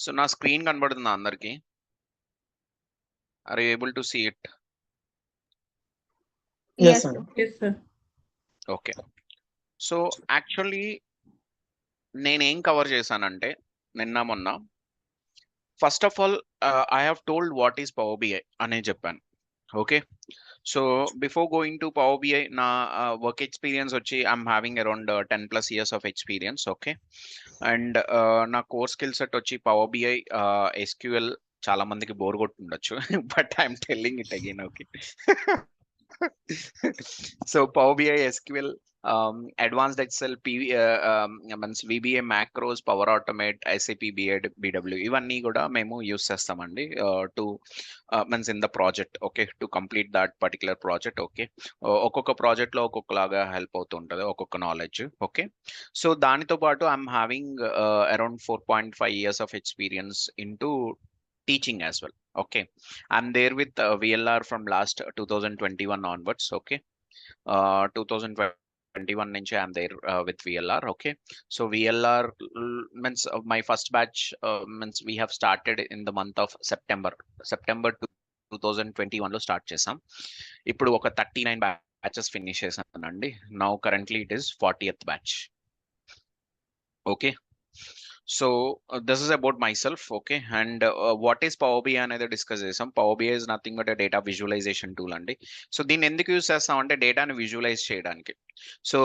So నా screen కనబడుతుందా అందరికి? Are you able to see it? Yes, sir. Yes, sir. Okay. So actually నేనేం cover చేశానంటే నిన్న మొన్న first of all I have told what is power BI అనే చెప్పాను. Okay. So before going to power BI నా work experience వచ్చి I'm having around 10+ years of experience. Okay. And నా core skill set వచ్చి power BI, SQL. చాలా మందికి bore కొట్టుండొచ్చు but I'm telling it again. Okay. So power BI, SQL, advanced Excel, means VBA macros, Power Automate, SAP BW ఇవన్నీ కూడా మేము use చేస్తామండి to means in the project. Okay. To complete that particular project. Okay. ఒక్కొక్క project లో ఒక్కొక్కలాగా help అవుతూ ఉంటుంది, ఒక్కొక్క నాలెడ్జ్. ఓకే. సో దానితో పాటు I'm having around 4.5 years of experience in to teaching as well. Okay. I'm there with VLR from last 2021 onwards. Okay. 2021 నుంచి I'm there with VLR. Okay. So VLR means my first batch means we have started in the month of September 2021 లో start చేసాం. ఇప్పుడు ఒక 39 batches finish చేశానండి. Now currently it is 40th batch. Okay. So this is about myself. Okay. And what is power BI అనేది discuss చేసాం. Power BI is nothing but data visualisation tool అండి. So దీన్ని ఎందుకు use చేస్తాం అంటే డేటాని visualise చేయడానికి. So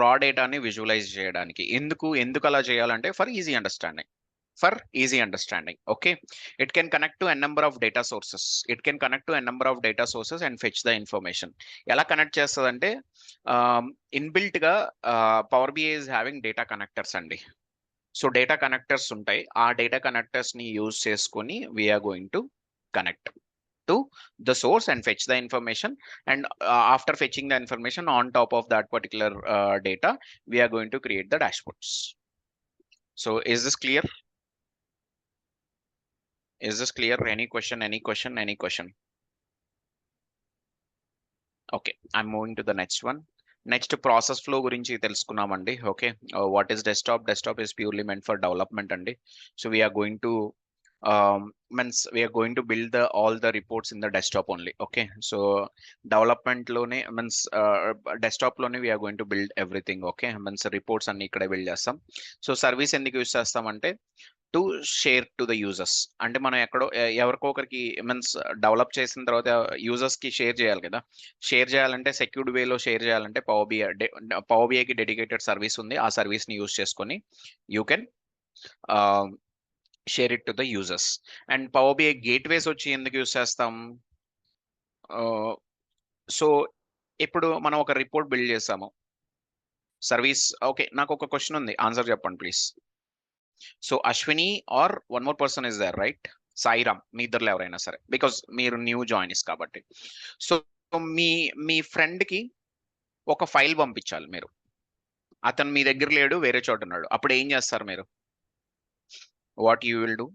రా డేటాని విజువలైజ్ చేయడానికి. ఎందుకు అలా చేయాలంటే for easy understanding. Okay. It can connect to a number of data sources. And fetch the information. ఎలా కనెక్ట్ చేస్తుందంటే ఇన్బిల్ట్ గా power BI is having data connectors అండి. సో డేటా కనెక్టర్స్ ఉంటాయి. ఆ డేటా కనెక్టర్స్ ని యూజ్ చేసుకొని we're going to connect to the source and fetch the information. And after fetching the information on top of that particular data we're going to create the dashboards. So is this clear? Any question? Okay. I'm moving to the next one. Next process flow గురించి తెలుసుకున్నామండి. Okay. What is desktop is purely meant for development అండి. So we are going to build all the reports in the desktop only. Okay. So development లోనే desktop లోనే we are going to build everything. Okay. Reports అన్ని ఇక్కడే build చేస్తాం. So service ఎందుకు use చేస్తామంటే to share to the users. అంటే మనం ఎక్కడో ఎవరికొకరికి డెవలప్ చేసిన తర్వాత యూజర్స్ కి షేర్ చేయాలి కదా. షేర్ చేయాలంటే సెక్యూర్డ్ వేలో షేర్ చేయాలంటే పవర్ బిఐకి డెడికేటెడ్ సర్వీస్ ఉంది. ఆ సర్వీస్ ని యూజ్ చేసుకొని you can share it to the users. And power BI gateways వచ్చి ఎందుకు యూజ్ చేస్తాం? సో ఇప్పుడు మనం ఒక రిపోర్ట్ బిల్డ్ చేసాము, సర్వీస్. ఓకే. నాకు ఒక క్వశ్చన్ ఉంది, ఆన్సర్ చెప్పండి please. So Ashwini or one more person is there, right? Sairam, మీ ఇద్దరులో ఎవరైనా సరే, బికాస్ మీరు న్యూ జాయిన్స్ కాబట్టి. సో మీ ఫ్రెండ్ కి ఒక ఫైల్ పంపించాలి మీరు. అతను మీ దగ్గర లేడు, వేరే చోట ఉన్నాడు. అప్పుడు ఏం చేస్తారు మీరు? What you will do?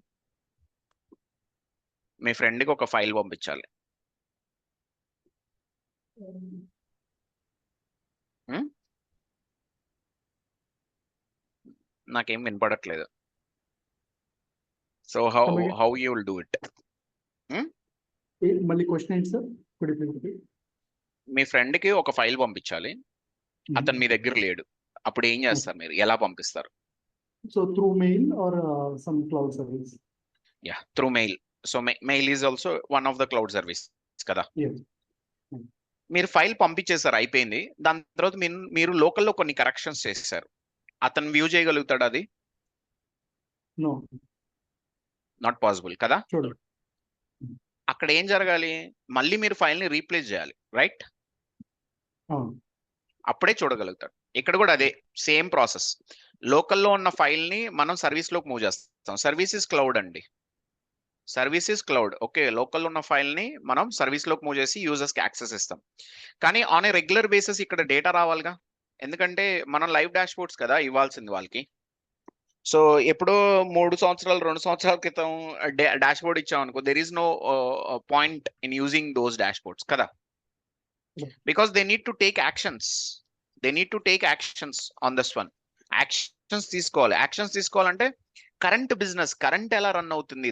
మీ ఫ్రెండ్కి ఒక ఫైల్ పంపించాలి. నాకేం వినపడట్లేదు. So how you will do it? మళ్ళీ క్వశ్చన్ ఏంటి సార్? మీ ఫ్రెండ్ కి ఒక ఫైల్ పంపించాలి, అతను మీ దగ్గర లేడు. అప్పుడు ఏం చేస్తారు మీరు? ఎలా పంపిస్తారు? So through mail or some cloud service? Yeah, through mail. So mail is also one of the cloud service కదా. మీరు ఫైల్ పంపించేసారు, అయిపోయింది. దాని తర్వాత మీరు లోకల్లో కొన్ని కరెక్షన్స్ చేసేసారు. అతను వ్యూ చేయగలుగుతాడు అది? నాట్ పాసిబుల్ కదా. అక్కడ ఏం జరగాలి? మళ్ళీ మీరు ఫైల్ ని రీప్లేస్ చేయాలి, రైట్? అప్పుడే చూడగలుగుతాడు. ఇక్కడ కూడా అదే సేమ్ ప్రాసెస్. లోకల్లో ఉన్న ఫైల్ ని మనం సర్వీస్ లోకి మూవ్ చేస్తాం. సర్వీసెస్ క్లౌడ్ అండి, సర్వీసెస్ క్లౌడ్. ఓకే. లోకల్లో ఉన్న ఫైల్ ని మనం సర్వీస్ లోకి మూవ్ చేసి యూజర్స్ కి యాక్సెస్ ఇస్తాం. కానీ ఆన్ ఏ రెగ్యులర్ బేసిస్ ఇక్కడ డేటా రావాలిగా, ఎందుకంటే మనం లైవ్ డాష్ బోర్డ్స్ కదా ఇవ్వాల్సింది వాళ్ళకి. సో ఎప్పుడో 2 సంవత్సరాల క్రితం డాష్ బోర్డ్ ఇచ్చాం అనుకో, there is no point in using those dashboards కదా. Because they need to take actions on this one. Actions తీసుకోవాలంటే కరెంట్ బిజినెస్ కరెంట్ ఎలా రన్ అవుతుంది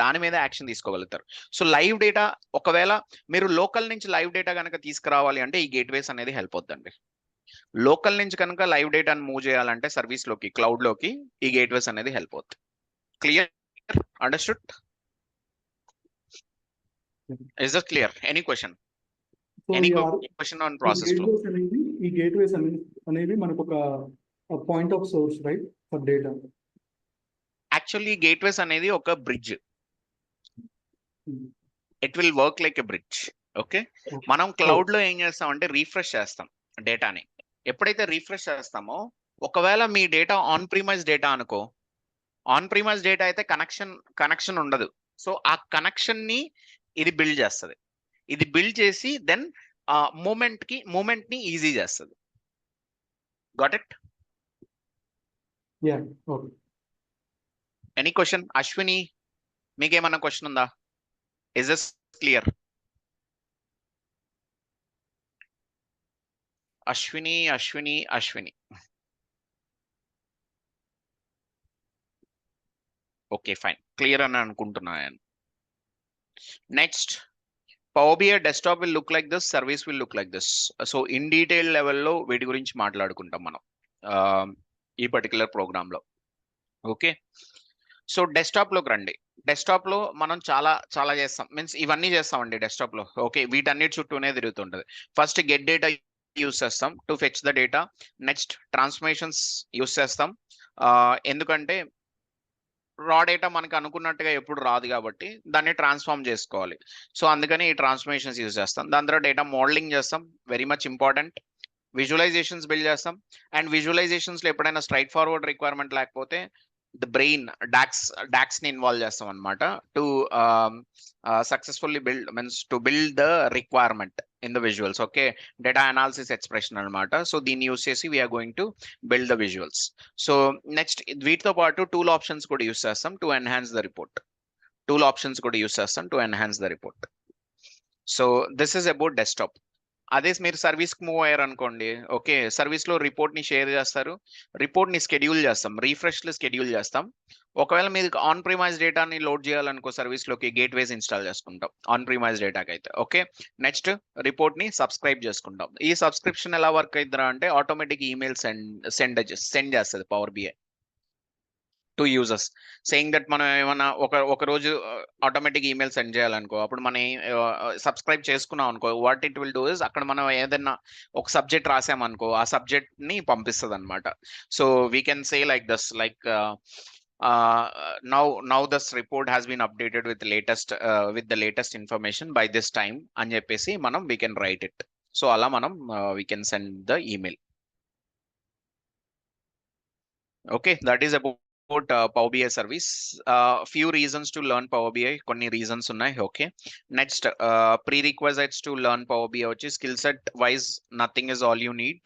దాని మీద యాక్షన్ తీసుకోగలుగుతారు. సో లైవ్ డేటా ఒకవేళ మీరు లోకల్ నుంచి లైవ్ డేటా కనుక తీసుకురావాలి అంటే ఈ గేట్వేస్ అనేది హెల్ప్ అవుతుందండి. లోకల్ నుంచి కనుక లైవ్ డేటాను మూవ్ చేయాలంటే సర్వీస్ లోకి క్లౌడ్ లోకి ఈ గేట్వేస్ అనేది హెల్ప్ అవుతుంది. Clear? Understood? Is that clear? Any question? So any ఈ question on process flow? Gateways అనేవి మనకు ఒక point of source, right, for data. Actually gateways అనేది ఒక bridge. It will work like a bridge. Okay, మనం cloud లో ఏం చేస్తాం అంటే రీఫ్రెష్ చేస్తాం డేటాని. ఎప్పుడైతే రీఫ్రెష్ చేస్తామో ఒకవేళ మీ డేటా ఆన్ ప్రీమైజ్ డేటా అనుకో, ఆన్ ప్రీమైజ్ డేటా అయితే కనెక్షన్ ఉండదు. సో ఆ కనెక్షన్ ని ఇది బిల్డ్ చేస్తుంది. ఇది బిల్డ్ చేసి దెన్ మూమెంట్ ని ఈజీ చేస్తుంది. Got it? Yeah, okay. Any question? Ashwini, మీకేమన్నా క్వశ్చన్ ఉందా? Is this clear? Ashwini. Okay, fine, clear అని అనుకుంటున్నాను. Next, power BI desktop will look like this, service will look like this. So in detail లెవెల్లో వీటి గురించి మాట్లాడుకుంటాం మనం ఈ పర్టికులర్ ప్రోగ్రామ్ లో. ఓకే, సో డెస్క్టాప్ లోకి రండి. డెస్క్టాప్ లో మనం చాలా చేస్తాం, మీన్స్ ఇవన్నీ చేస్తామండి డెస్క్టాప్ లో. ఓకే, వీటన్నిటి చుట్టూనే తిరుగుతుంటది. ఫస్ట్ గెట్ డేటా యూస్ చేస్తాం to fetch the data. Next transformations use చేస్తాం, ఎందుకంటే రా డేటా మనకు అనుకున్నట్టుగా ఎప్పుడు రాదు కాబట్టి దాన్ని ట్రాన్స్ఫార్మ్ చేసుకోవాలి. సో అందుకని ఈ ట్రాన్స్ఫర్మేషన్స్ యూజ్ చేస్తాం. దాని తర్వాత డేటా మోడలింగ్ చేస్తాం, very much important. Visualisations build చేస్తాం. అండ్ విజువలైజేషన్స్ లో ఎప్పుడైనా స్ట్రైట్ ఫార్వర్డ్ రిక్వైర్మెంట్ లేకపోతే ద బ్రెయిన్ డాక్స్ ని ఇన్వాల్వ్ చేస్తాం అనమాట to successfully build, means to build the requirement in the visuals. Okay, data analysis expression అనమాట. So దీన్ని యూస్ చేసి we're going to build the visuals. So next వీటితో పాటు tool options కూడా use చేస్తాం to enhance the report. So this is about desktop. అదే మీరు service కి మూవ్ అయ్యారు అనుకోండి. ఓకే, సర్వీస్ లో రిపోర్ట్ ని షేర్ చేస్తారు, రిపోర్ట్ ని స్కెడ్యూల్ చేస్తాం, రీఫ్రెష్ లో స్కెడ్యూల్ చేస్తాం. ఒకవేళ మీరు ఆన్ ప్రిమైజ్ డేటాని లోడ్ చేయాలనుకో సర్వీస్ లోకి గేట్వేస్ ఇన్స్టాల్ చేసుకుంటాం ఆన్ ప్రిమైజ్ డేటాకి అయితే. ఓకే, నెక్స్ట్ రిపోర్ట్ ని సబ్స్క్రైబ్ చేసుకుంటాం. ఈ సబ్స్క్రిప్షన్ ఎలా వర్క్ అవుతుందా అంటే ఆటోమేటిక్ ఈమెయిల్ సెండ్ చేస్తుంది power BI to users, saying that మనం ఏమన్నా ఒక రోజు ఆటోమేటిక్ ఈమెయిల్ సెండ్ చేయాలనుకో, అప్పుడు మనం సబ్స్క్రైబ్ చేసుకున్నాం అనుకో, what it will do is అక్కడ మనం ఏదైనా ఒక సబ్జెక్ట్ రాసామనుకో ఆ సబ్జెక్ట్ ని పంపిస్తుంది అనమాట. So we can say like this, like now this report has been updated with the latest information by this time అని చెప్పేసి మనం we can write it. So అలా మనం we can send the email. Okay, that is about Power BI service. Few reasons to learn Power BI. కొన్ని reasons ఉన్నాయి. Okay, next prerequisites to learn Power BI వచ్చి skill set wise nothing is all you need.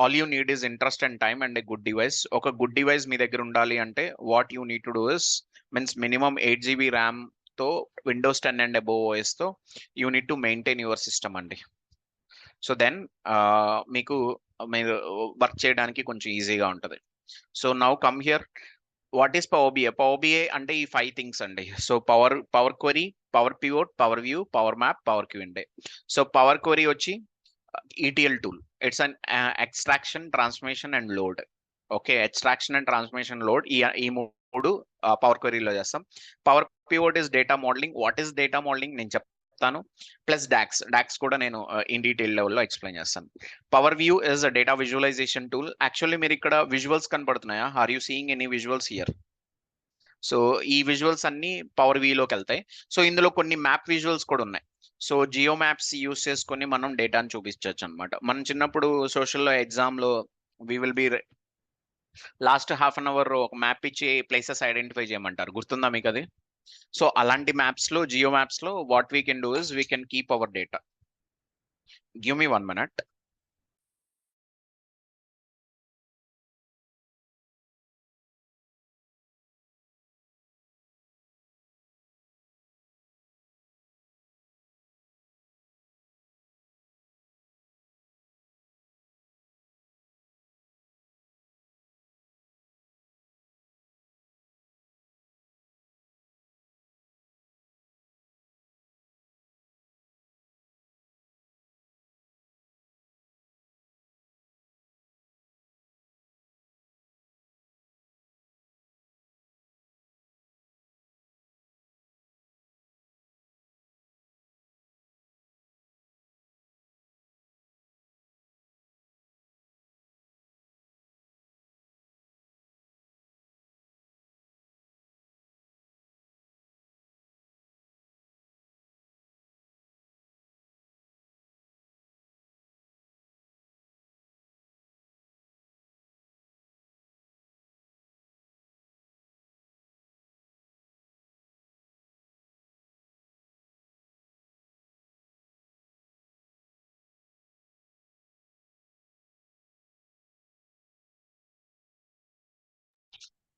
All you need is interest and time and a good device. ఒక good device మీ దగ్గర ఉండాలి అంటే what you need to do is, means minimum 8 GB RAM తో Windows 10 and above OS తో you need to maintain your system అండి. So then మీకు మీరు work చేయడానికి కొంచెం ఈజీగా ఉంటుంది. So now come here, what is power BI? Power BI అంటే ఈ 5 థింగ్స్ అండి. So power query, power pivot, power view, power map, power Q and A. So power query వచ్చి ETL tool. It's an extraction, transformation and load. Okay, extraction and transformation, load, ఈ మూడు power క్వరీలో చేస్తాం. Power pivot is data modelling. What is data modelling నేను చెప్తాను. Plus docs కూడా నేను in detail లెవెల్లో ఎక్స్ప్లెయిన్ చేస్తాను. Power view is a data visualisation tool. Actually మీరు ఇక్కడ విజువల్స్ కనపడుతున్నాయా? Are you seeing any visuals here? So ఈ విజువల్స్ అన్ని పవర్ వ్యూలోకి వెళ్తాయి. సో ఇందులో కొన్ని మ్యాప్ విజువల్స్ కూడా ఉన్నాయి. సో జియో మ్యాప్స్ యూస్ చేసుకొని మనం డేటాను చూపించవచ్చు అనమాట. మనం చిన్నప్పుడు సోషల్లో ఎగ్జామ్లో we will be last half an hour ఒక మ్యాప్ ఇచ్చి ప్లేసెస్ ఐడెంటిఫై చేయమంటారు, గుర్తుందా మీకు అది? సో అలాంటి మ్యాప్స్ లో, జియో మ్యాప్స్ లో what we can do is we can keep our data. Give me 1 minute.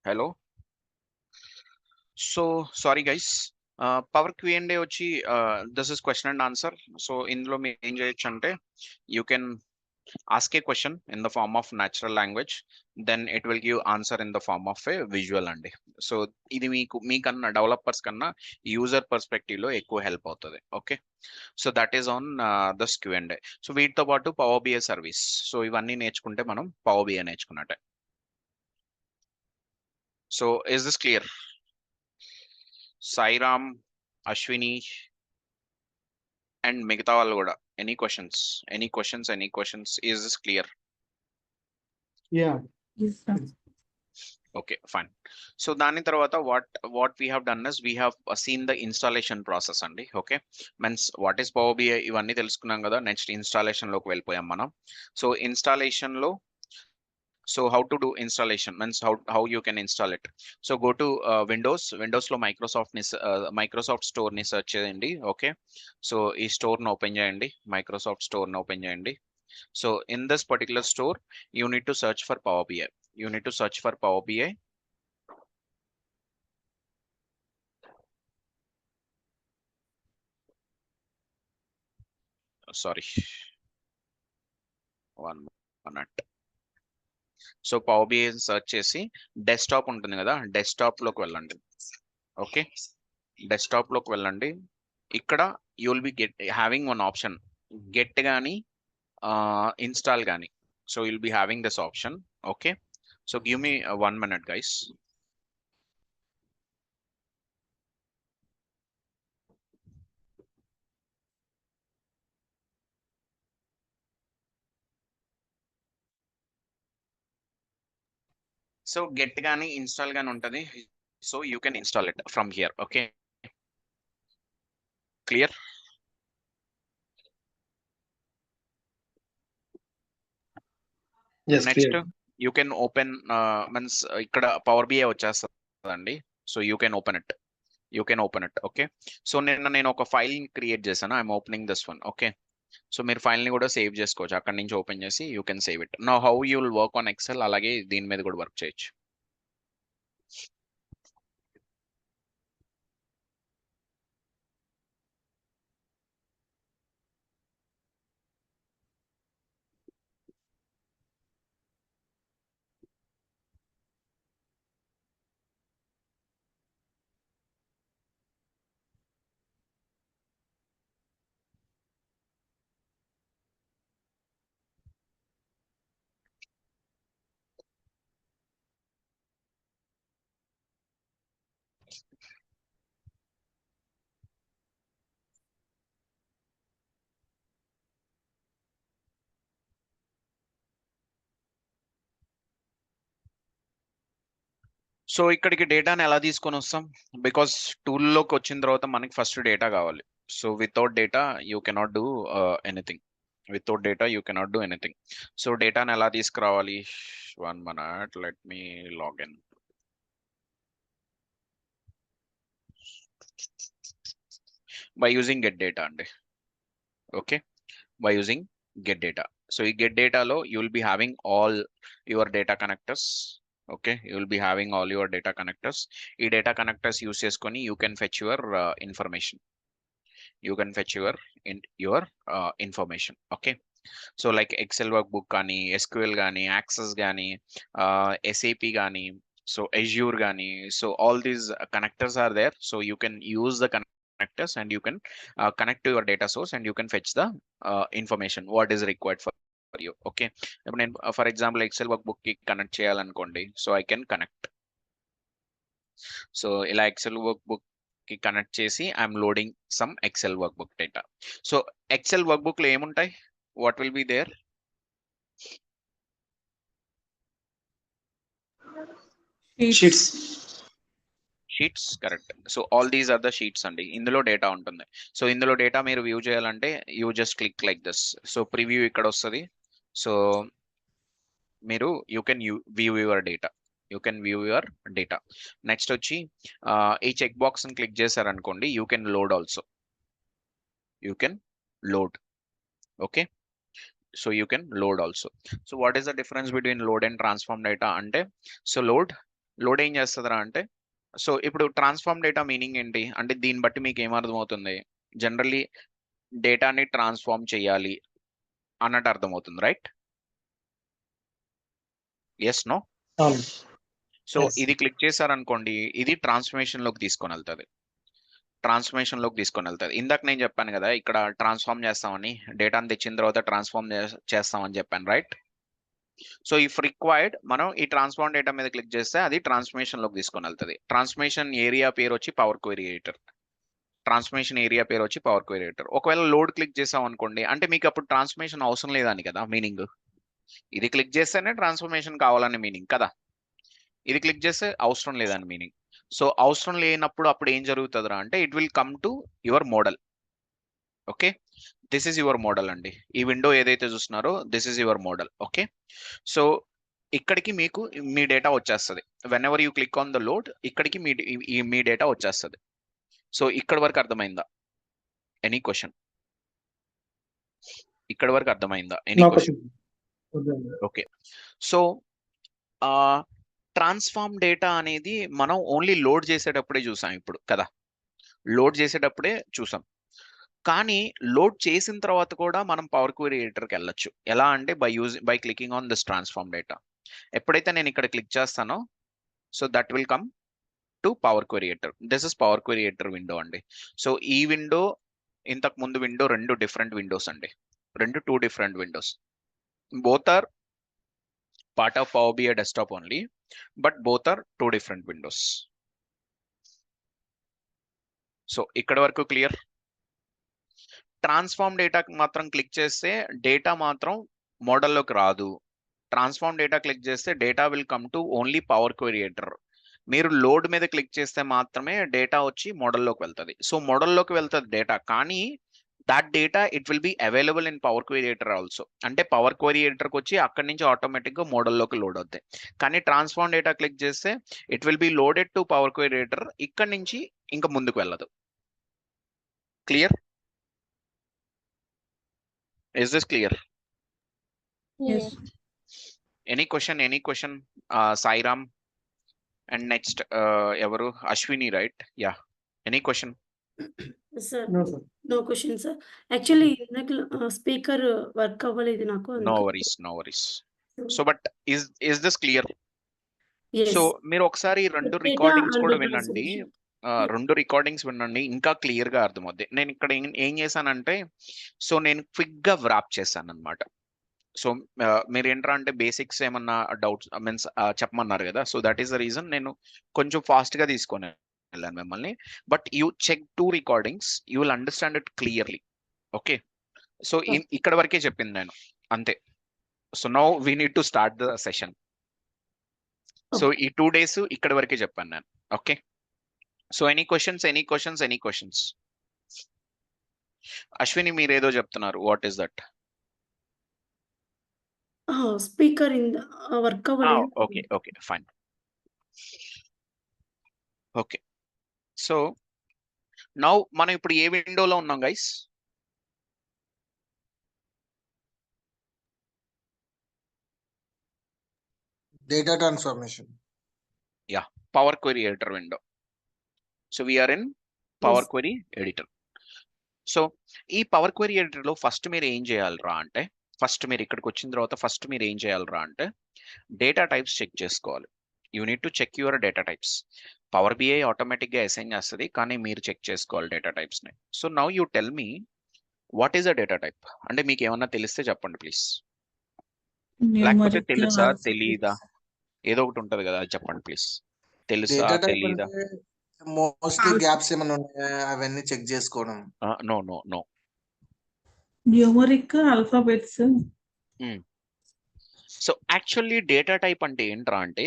Hello. So sorry guys, power Q&A వచ్చి this is question and answer. So ఇందులో మీరు ఏం చేయొచ్చు అంటే you can ask a question in the form of natural language, then it will give answer in the form of a visual అండి. So ఇది మీకన్నా developers కన్నా యూజర్ పర్స్పెక్టివ్ లో ఎక్కువ హెల్ప్ అవుతుంది. Okay, so that is on this Q&A. So వీటితో పాటు power BI service, so ఇవన్నీ నేర్చుకుంటే మనం పవర్ బిఐ నేర్చుకున్నట్టే. So is this clear? Sairam, Ashwini and మిగతా వాళ్ళు కూడా any questions, is this clear? Yeah. Yes, sir. Okay fine. So దాని తర్వాత what we have done is we have seen the installation process అండి. Okay, means what is power BI ఇవన్నీ తెలుసుకున్నాం కదా. Next installation లోకి వెళ్ళిపోయాం మనం. సో ఇన్స్టాలేషన్ లో so how to do installation means how you can install it. So go to windows లో Microsoft store ని సెర్చ్ చేయండి. ఓకే, సో ఈ స్టోర్ ని ఓపెన్ చేయండి, మైక్రోసాఫ్ట్ స్టోర్ ని ఓపెన్ చేయండి. So in this particular store you need to search for Power BI. Sorry, one minute. So power BI search చేసి desktop ఉంటుంది కదా, డెస్క్టాప్ లోకి వెళ్ళండి. ఓకే, డెస్క్టాప్ లోకి వెళ్ళండి. ఇక్కడ you will be having one option, get కానీ ఇన్స్టాల్ కానీ. So you'll be having this option. Okay, so give me 1 minute guys. So get కానీ ఇన్స్టాల్ కానీ ఉంటుంది. So you can install it from here. Okay, clear? Yes, next clear. You can open means ఇక్కడ power BI వచ్చేస్తుందండి. So you can open it. Okay, so నేను ఒక file create చేశాను. I'm opening this one. Okay, so మీరు file ని కూడా save చేసుకోవచ్చు. అక్కడ నుంచి ఓపెన్ చేసి you can save it. Now how you will work on Excel, అలాగే దీని మీద కూడా వర్క్ చేయొచ్చు. సో ఇక్కడికి డేటాని ఎలా తీసుకొని వస్తాం? బికాస్ టూల్లోకి వచ్చిన తర్వాత మనకి ఫస్ట్ డేటా కావాలి. So without data you cannot do anything. So డేటాని ఎలా తీసుకురావాలి? 1 minute, let me login. By using get data అండి. Okay, by using get data. So you get data lo you will be having all your data connectors. Okay, you will be having all your data connectors. ఈ data connectors use చేసుకొని you can fetch your information. Information. Okay, so like Excel workbook కానీ, SQL కానీ, Access కానీ, SAP కానీ, so Azure కానీ, so all these connectors are there. So you can use the connectors and you can connect to your data source and you can fetch the information what is required for you. Okay, ఇప్పుడు నేను for example excel workbook కి connect చేయాలనుకోండి. So I can connect. So ఇలా excel workbook కి connect చేసి I'm loading some excel workbook data. So excel workbook లో ఏముంటాయి? What will be there? Sheets, correct. So all these are the sheets అండి. ఇందులో data ఉంటుంది. So ఇందులో data మీరు వ్యూ చేయాలంటే you just click like this. So preview ఇక్కడ వస్తుంది. సో మీరు you can view your data. Next వచ్చి ఈ చెక్ బాక్స్ ని క్లిక్ చేశారనుకోండి, you can load also. Okay, so you can load also. So what is the difference between load and transform data అంటే, so load load ఏం చేస్తుందిరా అంటే, so ఇప్పుడు transform data meaning ఏంటి అంటే దీన్ని బట్టి మీకు ఏమర్థమవుతుంది, జనరల్లీ డేటాని ట్రాన్స్ఫార్మ్ చేయాలి అన్నట్టు అర్థమవుతుంది, రైట్? Yes no? అవును. So Yes. ఇది క్లిక్ చేశారనుకోండి, ఇది ట్రాన్స్ఫర్మేషన్ లోకి తీసుకొని వెళ్తుంది. ట్రాన్స్ఫర్మేషన్ లోకి తీసుకొని వెళ్తుంది. ఇందాక నేను చెప్పాను కదా, ఇక్కడ ట్రాన్స్ఫార్మ్ చేస్తామని, డేటాని తెచ్చిన తర్వాత ట్రాన్స్ఫార్మ్ చేస్తామని చెప్పాను, రైట్? సో ఇఫ్ రిక్వైర్డ్ మనం ఈ ట్రాన్స్ఫార్మ్ డేటా మీద క్లిక్ చేస్తే అది ట్రాన్స్ఫర్మేషన్ లోకి తీసుకొని వెళ్తుంది. ట్రాన్స్ఫర్మేషన్ ఏరియా పేరు వచ్చి power query editor. Transformation area పేరు వచ్చి పవర్ క్వెరీ ఎడిటర్. ఒకవేళ లోడ్ క్లిక్ చేసాం అనుకోండి, అంటే మీకు అప్పుడు ట్రాన్స్ఫర్మేషన్ అవసరం లేదని కదా మీనింగ్. ఇది క్లిక్ చేస్తేనే ట్రాన్స్ఫర్మేషన్ కావాలని మీనింగ్ కదా, ఇది క్లిక్ చేస్తే అవసరం లేదని మీనింగ్. సో అవసరం లేనప్పుడు అప్పుడు ఏం జరుగుతుందిరా అంటే, it will come to your model. Okay, this is your model అండి. ఈ విండో ఏదైతే చూస్తున్నారో this is your model. Okay, so ఇక్కడికి మీకు మీ డేటా వచ్చేస్తుంది. When ever you click on the load, ఇక్కడికి మీ డేటా వచ్చేస్తుంది. సో ఇక్కడ వరకు అర్థమైందా? Any question? ఇక్కడ వరకు అర్థమైందా? Any No question? question. Okay, so transform data అనేది మనం ఓన్లీ లోడ్ చేసేటప్పుడే చూసాం ఇప్పుడు కదా, లోడ్ చేసేటప్పుడే చూసాం. కానీ లోడ్ చేసిన తర్వాత కూడా మనం పవర్ క్వెరీ ఎడిటర్కి వెళ్ళొచ్చు. ఎలా అంటే by clicking on this transform data. ఎప్పుడైతే నేను ఇక్కడ క్లిక్ చేస్తానో, so that will come to power query editor. This is power query editor window అండి. సో ఈ విండో, ఇంతకు ముందు విండో రెండు డిఫరెంట్ విండోస్ అండి, two different windows. Both are part of Power BI desktop only, but both are two different windows. So ఇక్కడ వరకు clear. Transform data మాత్రం click చేస్తే డేటా మాత్రం మోడల్లోకి రాదు. ట్రాన్స్ఫార్మ్ డేటా క్లిక్ చేస్తే data will come to only power query editor. మీరు load మీద click చేస్తే మాత్రమే డేటా వచ్చి మోడల్లోకి వెళ్తుంది. సో మోడల్లోకి వెళ్తుంది డేటా, కానీ that data it will be available in Power Query Editor also. అంటే పవర్ క్వెరీ ఎడిటర్కి వచ్చి అక్కడి నుంచి ఆటోమేటిక్గా మోడల్లోకి లోడ్ అవుతాయి. కానీ ట్రాన్స్ఫార్మ్ డేటా క్లిక్ చేస్తే it will be loaded to power query editor, ఇక్కడి నుంచి ఇంకా ముందుకు వెళ్ళదు. Clear? Is this clear? Yes. Any question? Sairam and next ఎవరు? Ashwini, right? Yeah, any question? Sir, No, sir. no question, sir. Actually, speaker work అవ్వలేదు నాకు. No worries. So but is this clear? Yes. So మీరు ఒకసారి రెండు Data recordings and కూడా data వినండి, solution. రెండు recordings వినండి, ఇంకా క్లియర్ గా అర్థమవుద్ది. నేను ఇక్కడ ఏం చేశానంటే, సో నేను క్విక్ గా వ్రాప్ చేశాను అనమాట. సో మీరు ఏంట్రా అంటే బేసిక్స్ ఏమన్నా డౌట్స్ మీన్స్ చెప్పమన్నారు కదా, so that is the reason నేను కొంచెం ఫాస్ట్ గా తీసుకొని వెళ్ళాను మిమ్మల్ని. But you check 2 recordings, you will understand it clearly. Okay, so ఇక్కడ వరకే చెప్పింది నేను, అంతే. So now we need to start the session. So ఈ 2 days ఇక్కడ వరకే చెప్పాను నేను. Okay, so any questions? Ashwini మీరు ఏదో చెప్తున్నారు, what is that? Speaker in work అవ్వలేదు. Okay fine. Okay, so now మనం ఇప్పుడు ఏ విండోలో ఉన్నాం guys? Data transformation. Yeah, Power Query Editor window. So we are in Power Yes. Query Editor. So ఈ power query ఎడిటర్లో first మీరు ఏం చేయాలరా అంటే, మీరు ఇక్కడికి వచ్చిన తర్వాత ఫస్ట్ మీరు ఏం చేయాలరా అంటే డేటా టైప్స్ చెక్ చేసుకోవాలి. You need to check your data types. Power BI ఆటోమేటిక్గా అసైన్ చేస్తుంది, కానీ మీరు చెక్ చేసుకోవాలి డేటా టైప్స్ని. So now you tell me what is a data type అంటే మీకు ఏమన్నా తెలిస్తే చెప్పండి ప్లీజ్. లేకపోతే తెలుసా తెలీదా ఏదో ఒకటి ఉంటది కదా, అది చెప్పండి ప్లీజ్. తెలుసా Data type తెలీదా? అంటే మోస్ట్లీ గ్యాప్స్ ఏమైనా ఉన్నాయా అవన్నీ చెక్ చేసుకోవడం. నో. Numeric alphabets. So actually data type అంటే ఏంట్రా అంటే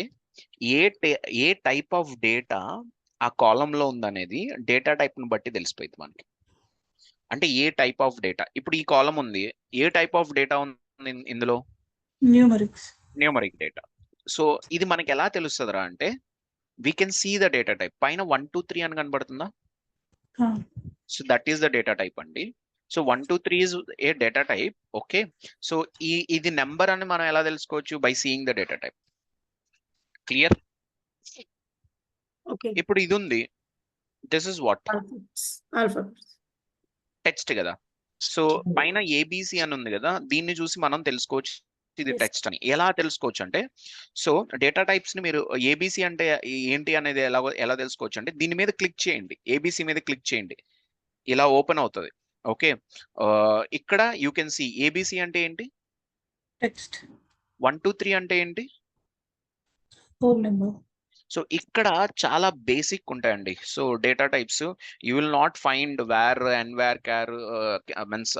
ఏ టైప్ ఆఫ్ డేటా ఆ కాలంలో ఉందనేది డేటా టైప్ ని బట్టి తెలిసిపోయింది మనకి. అంటే ఏ టైప్ ఆఫ్ డేటా, ఇప్పుడు ఈ కాలం ఉంది, ఏ టైప్ ఆఫ్ డేటా ఉంది ఇందులో? Numeric data. సో ఇది మనకి ఎలా తెలుస్తుందిరా అంటే, we can see the data type. పైన 1 2 3 అని కనబడుతుందా? So that is the data type అండి. So 1 2 3 is a data type. Okay, so ఇది నెంబర్ అని మనం ఎలా తెలుసుకోవచ్చు? By seeing the data type. Clear? Okay. ఇప్పుడు ఇది ఉంది, this is what alphabets. Text కదా. సో పైన ఏబిసి అని ఉంది కదా, దీన్ని చూసి మనం తెలుసుకోవచ్చు ఇది Yes. టెక్స్ట్ అని. ఎలా తెలుసుకోవచ్చు అంటే, సో డేటా టైప్స్ ని మీరు ఏబిసి అంటే ఏంటి అనేది ఎలా తెలుసుకోవచ్చు అంటే, దీని మీద క్లిక్ చేయండి, ఏబిసి మీద క్లిక్ చేయండి, ఇలా ఓపెన్ అవుతుంది. ఓకే, ఇక్కడ యూ కెన్ సి ఏబిసి అంటే ఏంటి, టెక్స్ట్ 1 2 3 అంటే ఏంటి. Whole number. సో ఇక్కడ చాలా బేసిక్ ఉంటాయండి. So data types you will not find var and varchar means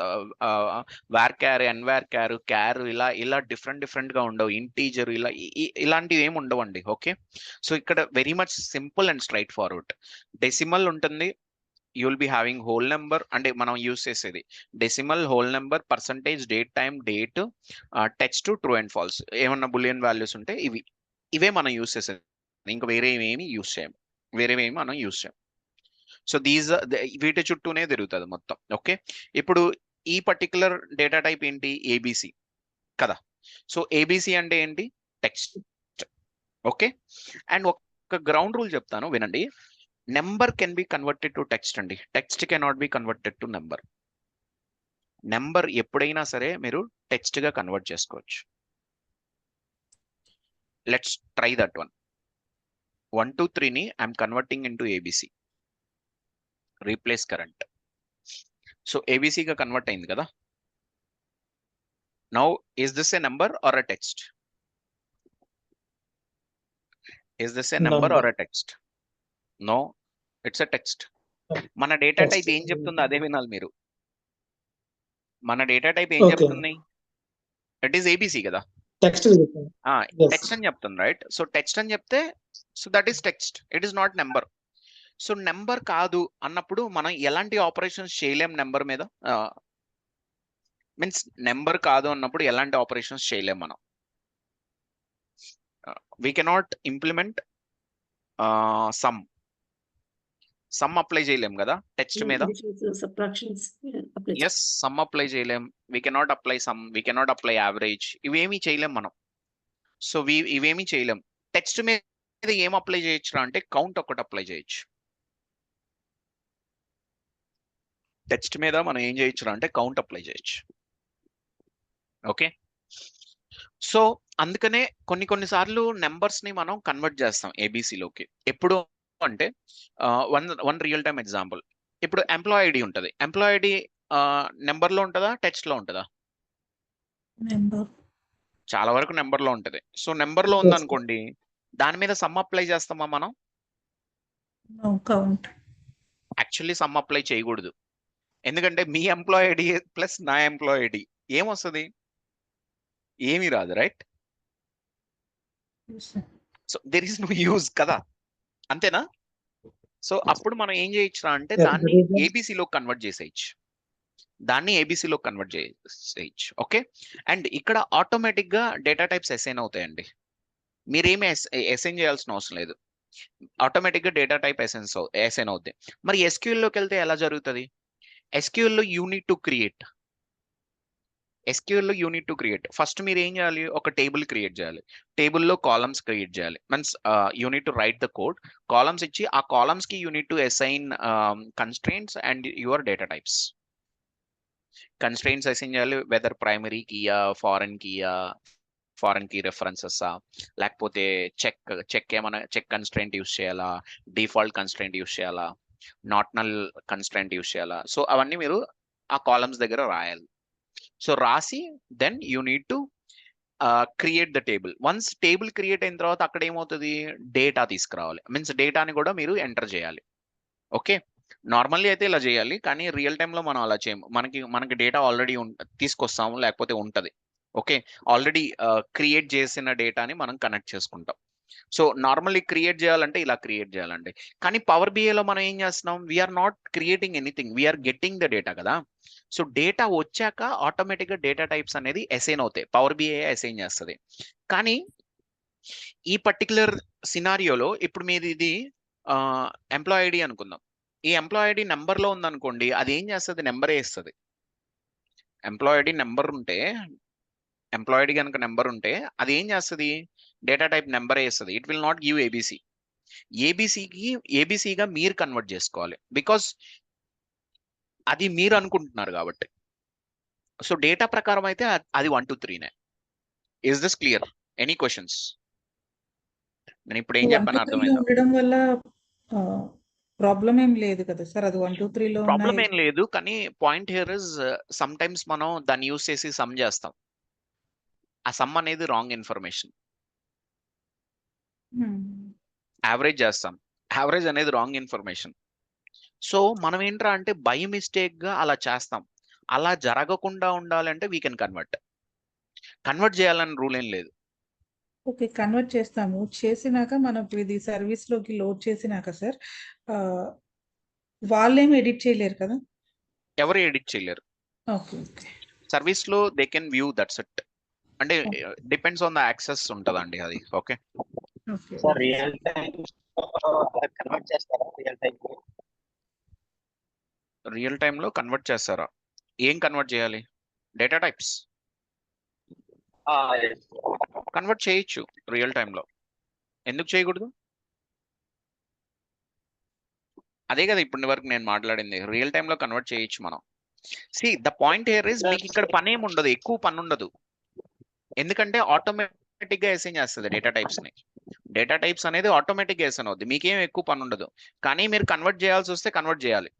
varchar and varchar ఇలా డిఫరెంట్ గా ఉండవు. ఇంటీజర్ ఇలాంటివి ఏమి ఉండవండి. ఓకే, సో ఇక్కడ very much simple and straightforward. Decimal ఉంటుంది, you will be having whole number, అంటే మనం యూస్ చేసేది decimal, whole number, percentage, date time, date, text, true and false, ఏమన్నా బులియన్ వాల్యూస్ ఉంటే ఇవే మనం యూస్ చేసేది. ఇంకా వేరేవేమి యూస్ చేయం, వేరేవేమి మనం యూస్ చేయం. సో వీటి చుట్టూనే తిరుగుతుంది మొత్తం. ఓకే, ఇప్పుడు ఈ పర్టికులర్ డేటా టైప్ ఏంటి, ఏబిసి కదా. సో ఏబిసి అంటే ఏంటి, టెక్స్ట్. ఓకే, అండ్ ఒక గ్రౌండ్ రూల్ చెప్తాను వినండి. Number can be converted to text అండి, text cannot be converted to number. Number ఎప్పుడైనా సరే మీరు టెక్స్ట్ గా కన్వర్ట్ చేసుకోవచ్చు. Let's try that one. 1 2 3 ని I'm converting into ABC, replace current. So ఏబిసిగా కన్వర్ట్ అయింది కదా. Now is this a number or a text, is this a number or a text? No, it's a text. మన data type ఏం చెప్తుందో అదే వినాలి మీరు. మన డేటా టైప్ ఏం చెప్తుంది, ఇట్ ఈస్ ఏబిసి కదా, టెక్స్ట్ టెక్స్ట్ అని చెప్తుంది, రైట్? సో టెక్స్ట్ అని చెప్తే so that is text, it is not number. So number కాదు అన్నప్పుడు మనం ఎలాంటి ఆపరేషన్స్ చేయలేం నెంబర్ మీద, మీన్స్ నెంబర్ కాదు అన్నప్పుడు ఎలాంటి ఆపరేషన్స్ చేయలేం మనం. We cannot implement sum apply చేయలేం కదా టెక్స్ట్ మీద. సబ్ట్రాక్షన్స్ అప్లై ఎస్, సమ్ అప్లై చేయలేం, we cannot apply sum, we cannot apply average, ఇవేమీ చేయలేం మనం. సో ఇవేమీ చేయలేం. టెక్స్ట్ మీద ఏం అప్లై చేయొచ్చు అంటే కౌంట్ ఒకటి అప్లై చేయొచ్చు. టెక్స్ట్ మీద మనం ఏం చేయొచ్చు అంటే కౌంట్ అప్లై చేయొచ్చు. ఓకే, సో అందుకనే కొన్నిసార్లు నెంబర్స్ ని మనం కన్వర్ట్ చేస్తాం ఏబిసిలోకి. ఎప్పుడు అంటే వన్ రియల్ టైమ్ ఎగ్జాంపుల్. ఇప్పుడు ఎంప్లాయ్ ఐడి ఉంటుంది, ఎంప్లాయ్ ఐడి నెంబర్ లో ఉంటుందా, టెక్స్ట్ లో ఉంటుందా? నెంబర్. చాలా వరకు నెంబర్ లో ఉంటది. సో నెంబర్ లో ఉందనుకోండి, దాని మీద సమ్ అప్లై చేస్తామా మనం? నో, కౌంట్. యాక్చువల్లీ సమ్ అప్లై చేయకూడదు, ఎందుకంటే మీ ఎంప్లాయ్ ఐడి ప్లస్ నా ఎంప్లాయ్ ఐడి ఏమొస్తుంది, ఏమీ రాదు, right? So there is no use కదా, అంతేనా? సో అప్పుడు మనం ఏం చేయొచ్చు అంటే దాన్ని ఏబిసిలో కన్వర్ట్ చేసేయచ్చు, దాన్ని ఏబిసిలో కన్వర్ట్ చేసేయచ్చు. ఓకే, అండ్ ఇక్కడ ఆటోమేటిక్ గా డేటా టైప్స్ అసైన్ అవుతాయండి, మీరేమి అసైన్ చేయాల్సిన అవసరం లేదు, ఆటోమేటిక్ గా డేటా టైప్ అసైన్ అవుతాయి. మరి ఎస్క్యూఎల్ లోకి వెళ్తే ఎలా జరుగుతుంది? ఎస్క్యూఎల్ లో యూనిట్ టు క్రియేట్, ఎస్క్యూఎల్ లో యూనిట్ టు క్రియేట్. ఫస్ట్ మీరు ఏం చేయాలి, ఒక టేబుల్ క్రియేట్ చేయాలి, టేబుల్లో కాలమ్స్ క్రియేట్ చేయాలి. Means you need to write the code, columns ఇచ్చి ఆ కాలమ్స్ కి you need to assign constraints and your data types. Constraints assign చేయాలి, వెదర్ ప్రైమరీ కీయా, ఫారెన్ కీ రెఫరెన్సెస్, లేకపోతే చెక్ ఏమైనా చెక్ కన్స్ట్రెయింట్ యూస్ చేయాలా, డిఫాల్ట్ కన్స్ట్రెయింట్ యూస్ చేయాలా, నాట్ నల్ కన్స్ట్రెయింట్ యూస్ చేయాలా. సో అవన్నీ మీరు ఆ కాలమ్స్ దగ్గర రాయాలి. సో రాసి then you need to create the table. Once table create అయిన తర్వాత అక్కడ ఏమవుతుంది, డేటా తీసుకురావాలి, మీన్స్ డేటాని కూడా మీరు ఎంటర్ చేయాలి. ఓకే, నార్మల్లీ అయితే ఇలా చేయాలి, కానీ రియల్ టైంలో మనం అలా చేయము. మనకి డేటా ఆల్రెడీ తీసుకొస్తాము, లేకపోతే ఉంటుంది. ఓకే, ఆల్రెడీ క్రియేట్ చేసిన డేటాని మనం కనెక్ట్ చేసుకుంటాం. సో నార్మల్లీ క్రియేట్ చేయాలంటే ఇలా క్రియేట్ చేయాలండి. కానీ పవర్ బిఐలో మనం ఏం చేస్తున్నాం, we're not creating anything, we're getting the data కదా. సో డేటా వచ్చాక ఆటోమేటిక్గా డేటా టైప్స్ అనేది అసైన్ అవుతాయి, పవర్ బిఐ అసైన్ చేస్తుంది. కానీ ఈ పర్టికులర్ సినారియోలో ఇప్పుడు మీది ఇది ఎంప్లాయ్ ఐడి అనుకుందాం. ఈ ఎంప్లాయ్ ఐడి నెంబర్లో ఉందనుకోండి, అది ఏం చేస్తుంది, నెంబరే ఇస్తుంది. ఎంప్లాయ్ ఐడి నెంబర్ ఉంటే, ఎంప్లాయ్ ఐడి కనుక నెంబర్ ఉంటే అది ఏం చేస్తుంది, డేటా టైప్ నెంబరే ఇస్తుంది. It will not give ABC, ఏబిసిగా మీరు కన్వర్ట్ చేసుకోవాలి, బికాస్ అది మీరు అనుకుంటున్నారు కాబట్టి. సో డేటా ప్రకారం అయితే అది 1 to 3నే. Is this clear? Any questions? నేను ఇప్పుడు ఏం 1 చెప్పాను to 3 అర్థమైందా? ఉండడం వల్ల ప్రాబ్లం ఏం లేదు కదా సార్, అది 1 to 3 లో ప్రాబ్లం ఉన్నాయి. ఏం లేదు, కానీ point here is some times మనం దాన్ని యూస్ చేసి సమ్ చేస్తాం. ఆ సమ్ అనేది రాంగ్ ఇన్ఫర్మేషన్. యావరేజ్ చేస్తాం, యావరేజ్ అనేది రాంగ్ ఇన్ఫర్మేషన్. సో మనం ఏంట్రా అంటే బై మిస్టేక్ గా అలా చేస్తాం. అలా జరగకుండా ఉండాలంటే వీ కెన్ కన్వర్ట్ చేయాలని రూల్ ఏం లేదు. ఓకే, కన్వర్ట్ చేస్తాము. చేసినాక మనకు ఇది సర్వీస్ లోకి లోడ్ చేసినాక సార్ వాళ్ళేమి ఎడిట్ చేయలేరు కదా? ఎవరు ఎడిట్ చేయలేరు. Okay okay. సర్వీస్ లో they can view, that's it. అంటే డిపెండ్స్ ఆన్ ద యాక్సెస్ ఉంటదండి అది. Okay okay. Sir real time convert చేస్తారా? రియల్ టైమ్ లో కన్వర్ట్ చేస్తారా? ఏం కన్వర్ట్ చేయాలి? డేటా టైప్స్ కన్వర్ట్ చేయొచ్చు రియల్ టైమ్ లో, ఎందుకు చేయకూడదు? అదే కదా ఇప్పటి వరకు నేను మాట్లాడింది, రియల్ టైమ్ లో కన్వర్ట్ చేయొచ్చు మనం. See the point here is మీకు ఇక్కడ పని ఏమి ఉండదు, ఎక్కువ పని ఉండదు. ఎందుకంటే ఆటోమేటిక్ గా అసైన్ చేస్తుంది డేటా టైప్స్ ని. డేటా టైప్స్ అనేది ఆటోమేటిక్ గా అసైన్ అవుద్ది, మీకేం ఎక్కువ పని ఉండదు. కానీ మీరు కన్వర్ట్ చేయాల్సి వస్తే కన్వర్ట్ చేయాలి.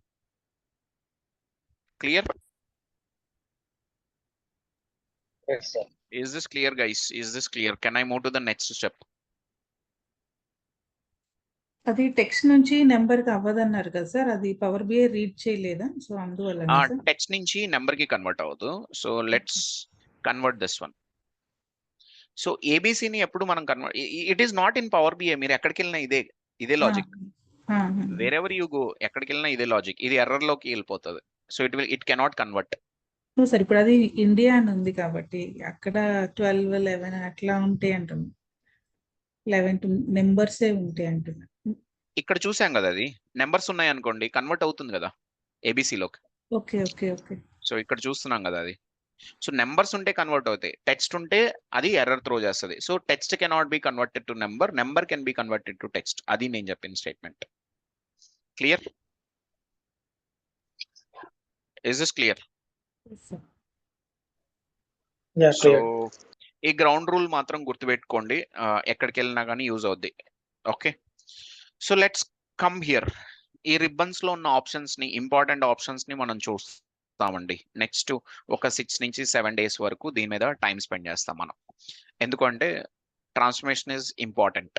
Clear? Is this clear guys? Is this clear? Can I move to the next step? అది టెక్స్ట్ నుంచి నెంబర్ కి అవ్వదన్నారు కదా సార్, అది పవర్ బిఐ రీడ్ చేయలేదా? సో అందువల్ల టెక్స్ట్ నుంచి నెంబర్ కి కన్వర్ట్ అవ్వదు. So let's convert this one. So ఏబిసిని ఎప్పుడు మనం convert, it is not in Power BI. మీరు ఎక్కడికి వెళ్ళినా ఇదే లాజిక్. వేరెవర్ యూ గో, ఎక్కడికి వెళ్ళినా ఇదే లాజిక్. ఇది ఎర్రర్ లోకి వెళ్ళిపోతుంది. So it cannot convert. Sir ఇప్పుడు అది ఇండియా అని ఉంది కాబట్టి అక్కడ 12, 11 అట్లా ఉంటాయి అంటున్నా. 11 నెంబర్సే ఉంటాయి అంటున్నా. ఇక్కడ చూసాం కదా, అది నెంబర్స్ ఉన్నాయి అనుకోండి, కన్వర్ట్ అవుతుంది కదా ఏబిసిలోకి. Okay okay okay. సో ఇక్కడ చూస్తున్నాం కదా అది. సో నెంబర్స్ ఉంటే కన్వర్ట్ అవుతాయి, టెక్స్ట్ ఉంటే అది ఎర్రర్ త్రో చేస్తుంది. So text cannot be converted to number can be converted to text. అది నేను చెప్పిన statement. Clear? Is this clear? So ఈ గ్రౌండ్ రూల్ మాత్రం గుర్తుపెట్టుకోండి, ఎక్కడికి వెళ్ళినా కానీ యూజ్ అవుద్ది. Okay, so let's come here. ఈ రిబ్బన్స్ లో ఉన్న ఆప్షన్స్ ని, ఇంపార్టెంట్ ఆప్షన్స్ ని మనం చూస్తామండి. నెక్స్ట్ ఒక 6 నుంచి 7 days వరకు దీని మీద టైం స్పెండ్ చేస్తాం మనం. ఎందుకంటే transformation is important.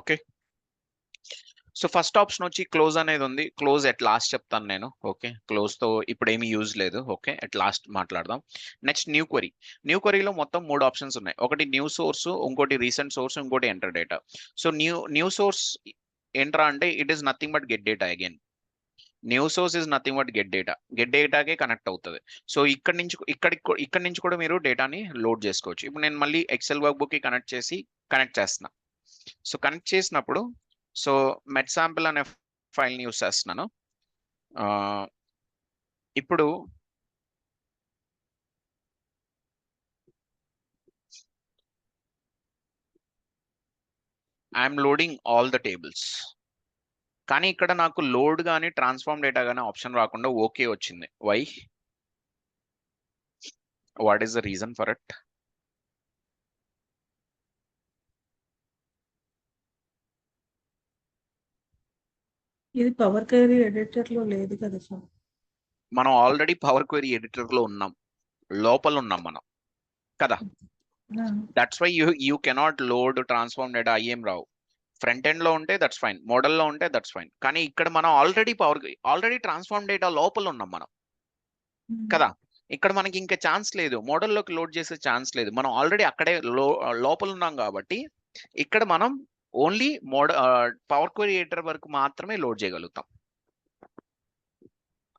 Okay, so first option వచ్చి క్లోజ్ అనేది ఉంది. క్లోజ్ ఎట్ లాస్ట్ చెప్తాను నేను. ఓకే, క్లోజ్ తో ఇప్పుడు ఏమీ యూజ్ లేదు. ఓకే, ఎట్ లాస్ట్ మాట్లాడదాం. Next new query. న్యూ క్వరీలో మొత్తం 3 ఆప్షన్స్ ఉన్నాయి. ఒకటి న్యూ సోర్స్, ఇంకోటి రీసెంట్ సోర్స్, ఇంకోటి enter data. So new source ఏంట్రా అంటే it is nothing but get data. Again new source is nothing but get డేటాకే కనెక్ట్ అవుతుంది. సో ఇక్కడ నుంచి కూడా మీరు డేటాని లోడ్ చేసుకోవచ్చు. ఇప్పుడు నేను మళ్ళీ ఎక్సెల్ వర్క్ బుక్ కి కనెక్ట్ చేస్తున్నా. సో కనెక్ట్ చేసినప్పుడు సో మెట్ శాంపిల్ అనే ఫైల్ని యూస్ చేస్తున్నాను. ఇప్పుడు I'm loading all the tables. కానీ ఇక్కడ నాకు లోడ్ కానీ ట్రాన్స్ఫార్మ్ డేటా కానీ ఆప్షన్ రాకుండా ఓకే వచ్చింది. Why? What is the reason for it? ఇది పవర్ క్వెరీ ఎడిటర్ లో లేదు కదా సార్. మనం ఆల్రెడీ పవర్ క్వెరీ ఎడిటర్ లో ఉన్నాం, లోపల ఉన్నాం మనం కదా. That's why you cannot load transform data. అయ్యేం రావు. ఫ్రంట్ ఎండ్ లో ఉంటే దట్స్ ఫైన్, మోడల్లో ఉంటే దట్స్ ఫైన్. కానీ ఇక్కడ మనం ఆల్రెడీ ట్రాన్స్ఫార్మ్ డేటా లోపల ఉన్నాం మనం కదా. ఇక్కడ మనకి ఇంకా ఛాన్స్ లేదు, మోడల్లోకి లోడ్ చేసే ఛాన్స్ లేదు. మనం ఆల్రెడీ అక్కడే లోపల ఉన్నాం కాబట్టి ఇక్కడ మనం ఓన్లీ పవర్ క్వెరీ ఎడిటర్ వరకు మాత్రమే లోడ్ చేయగలుగుతాం.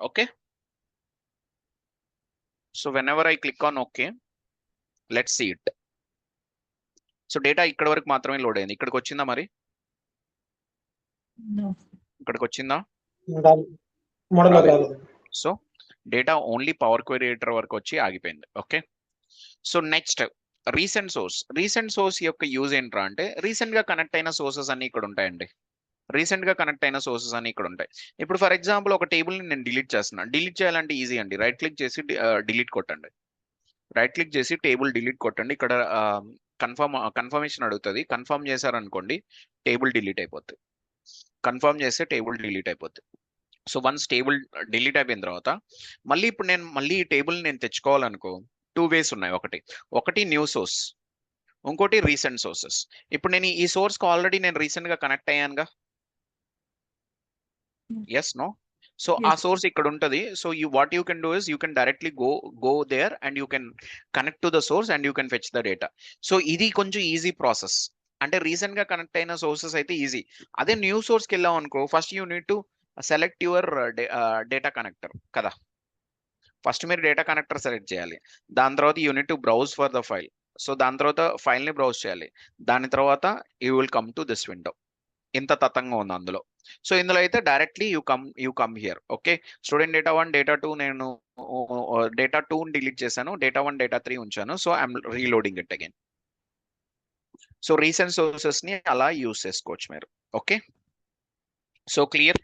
Okay, so whenever I click on okay, let's see it. So data ఇక్కడ వరకు మాత్రమే లోడ్ అయింది. ఇక్కడికి వచ్చిందా? మరి ఇక్కడికి వచ్చిందా? So data only power query editor వరకు వచ్చి ఆగిపోయింది. Okay, so next recent source యొక్క యూజ్ ఏంట్రా అంటే రీసెంట్ గా కనెక్ట్ అయిన సోర్సెస్ అన్ని ఇక్కడ ఉంటాయండి. రీసెంట్ గా కనెక్ట్ అయిన సోర్సెస్ అన్ని ఇక్కడ ఉంటాయి. ఇప్పుడు ఫర్ ఎగ్జాంపుల్ ఒక టేబుల్ ని నేను డిలీట్ చేస్తున్నాను. డిలీట్ చేయాలంటే ఈజీ అండి. రైట్ క్లిక్ చేసి డిలీట్ కొట్టండి. రైట్ క్లిక్ చేసి టేబుల్ డిలీట్ కొట్టండి. ఇక్కడ కన్ఫర్మేషన్ అడుగుతుంది. కన్ఫర్మ్ చేశారనుకోండి టేబుల్ డిలీట్ అయిపోతుంది. కన్ఫర్మ్ చేస్తే టేబుల్ డిలీట్ అయిపోతుంది. సో వన్స్ టేబుల్ డిలీట్ అయిపోయిన తర్వాత మళ్ళీ ఇప్పుడు నేను ఈ టేబుల్ నేను తెచ్చుకోవాలనుకో 2 వేస్ ఉన్నాయి. ఒకటి న్యూ సోర్స్, ఇంకోటి రీసెంట్ సోర్సెస్. ఇప్పుడు నేను ఈ సోర్స్ కు ఆల్రెడీ నేను రీసెంట్ గా కనెక్ట్ అయ్యానుగా. Yes no? సో ఆ Yes. సోర్స్ ఇక్కడ ఉంటది. So what you can do is you can directly go there and you can connect to the source and you can fetch the data. So ఇది కొంచెం easy process. అంటే recent గా connect అయిన sources అయితే easy. అదే new సోర్స్కి వెళ్ళాం అనుకో first you need to select your data connector కదా. ఫస్ట్ మీరు డేటా కనెక్టర్ సెలెక్ట్ చేయాలి. దాని తర్వాత you need to browse for the file. So దాని తర్వాత ఫైల్ ని బ్రౌజ్ చేయాలి. దాని తర్వాత you will come to this window. ఇంత తతంగా ఉంది అందులో. సో ఇందులో అయితే directly you come here. Okay, student data 1 data 2 నేను డేటా 2 డిలీట్ చేశాను, డేటా 1 డేటా 3 ఉంచాను. So I'm reloading it again. So recent sources ని అలా యూస్ చేసుకోవచ్చు మీరు. Okay, so clear?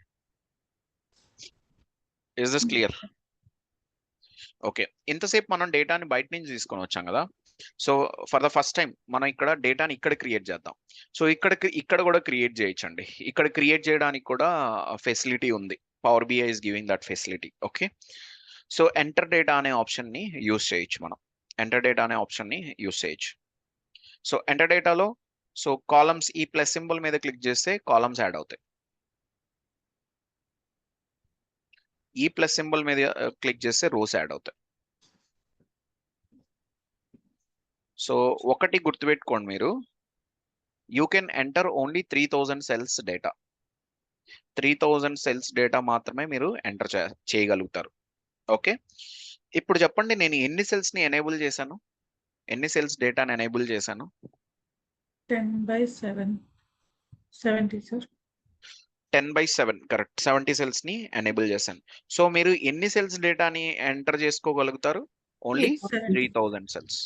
Is this clear? Okay, ఇంతసేపు మనం డేటాని బయట నుంచి తీసుకొని వచ్చాం కదా. So for the first time మనం ఇక్కడ డేటాని ఇక్కడ క్రియేట్ చేద్దాం. సో ఇక్కడ కూడా క్రియేట్ చేయొచ్చండి. ఇక్కడ క్రియేట్ చేయడానికి కూడా ఫెసిలిటీ ఉంది. Power BI is giving that facility. Okay, so enter data అనే ఆప్షన్ ని యూస్ చేయొచ్చు మనం. ఎంటర్ డేటా అనే ఆప్షన్ ని యూస్ చేయొచ్చు. సో ఎంటర్ డేటాలో సో కాలమ్స్ ఈ ప్లస్ సింబల్ మీద క్లిక్ చేస్తే కాలమ్స్ యాడ్ అవుతాయి. ఈ ప్లస్ సింబల్ మీద క్లిక్ చేస్తే రోస్ యాడ్ అవుతాయి. సో ఒకటి గుర్తుపెట్టుకోండి మీరు, you can enter only 3000 cells data. 3000 cells data మాత్రమే మీరు ఎంటర్ చేయగలుగుతారు. ఓకే, ఇప్పుడు చెప్పండి నేను ఎన్ని సెల్స్ ని ఎనేబుల్ చేశాను, ఎన్ని సెల్స్ డేటాని ఎనేబుల్ చేశాను? 10/7 70 సార్. 10/7 కరెక్ట్. 70 సెల్స్ ని ఎనేబుల్ చేశాను. సో మీరు ఎన్ని సెల్స్ డేటాని ఎంటర్ చేసుకోగలుగుతారు? Only 3000 cells.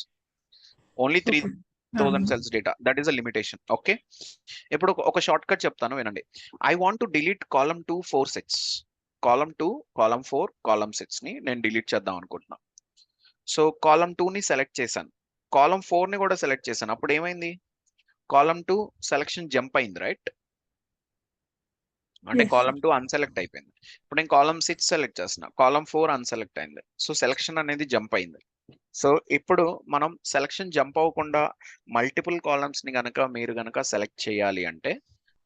Only 3000 cells data. That is a limitation. Okay, ఇప్పుడు ఒక షార్ట్ కట్ చెప్తాను వినండి. I want to delete column 2 4 sets. Column 2 column 4 column 6 ని నేను డిలీట్ చేద్దాం అనుకుంటున్నా. సో కాలమ్ 2 ని సెలెక్ట్ చేశాను, కాలమ్ 4 ని కూడా సెలెక్ట్ చేశాను. అప్పుడు ఏమైంది? కాలమ్ 2 సెలెక్షన్ జంప్ అయింది, రైట్? అంటే Yes. కాలమ్ 2 అన్సెలెక్ట్ అయిపోయింది. ఇప్పుడు నేను కాలమ్ 6 సెలెక్ట్ చేస్తున్నా, కాలమ్ 4 అన్సెలెక్ట్ అయింది. సో సెలెక్షన్ అనేది జంప్ అయింది. సో ఇప్పుడు మనం సెలెక్షన్ జంప్ అవ్వకుండా మల్టిపుల్ కాలమ్స్ ని గనక మీరు గనక సెలెక్ట్ చేయాలి అంటే,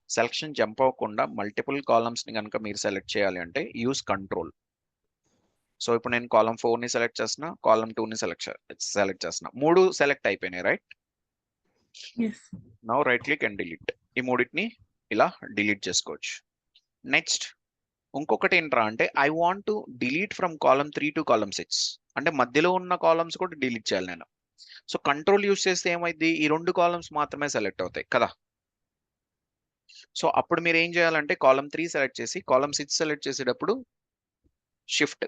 సెలెక్షన్ జంప్ అవ్వకుండా మల్టిపుల్ కాలమ్స్ ని గనక మీరు సెలెక్ట్ చేయాలి అంటే యూస్ కంట్రోల్. సో ఇప్పుడు నేను కాలమ్ 4 ని సెలెక్ట్ చేస్తున్నా, కాలమ్ 2 ని సెలెక్ట్ చేస్తున్నా. 3 సెలెక్ట్ అయిపోయినాయి, right? Yes. Now right click and delete. ఈ మూడింటిని ఇలా డిలీట్ చేసుకోవచ్చు. నెక్స్ట్ ఇంకొకటి ఏంట్రా అంటే I want to delete from column 3 to column 6. అంటే మధ్యలో ఉన్న కాలమ్స్ కూడా డిలీట్ చేయాలి నేను. సో కంట్రోల్ యూస్ చేస్తే ఏమైంది? ఈ 2 కాలమ్స్ మాత్రమే సెలెక్ట్ అవుతాయి కదా. సో అప్పుడు మీరు ఏం చేయాలంటే కాలమ్ 3 సెలెక్ట్ చేసి కాలమ్ 6 సెలెక్ట్ చేసేటప్పుడు shift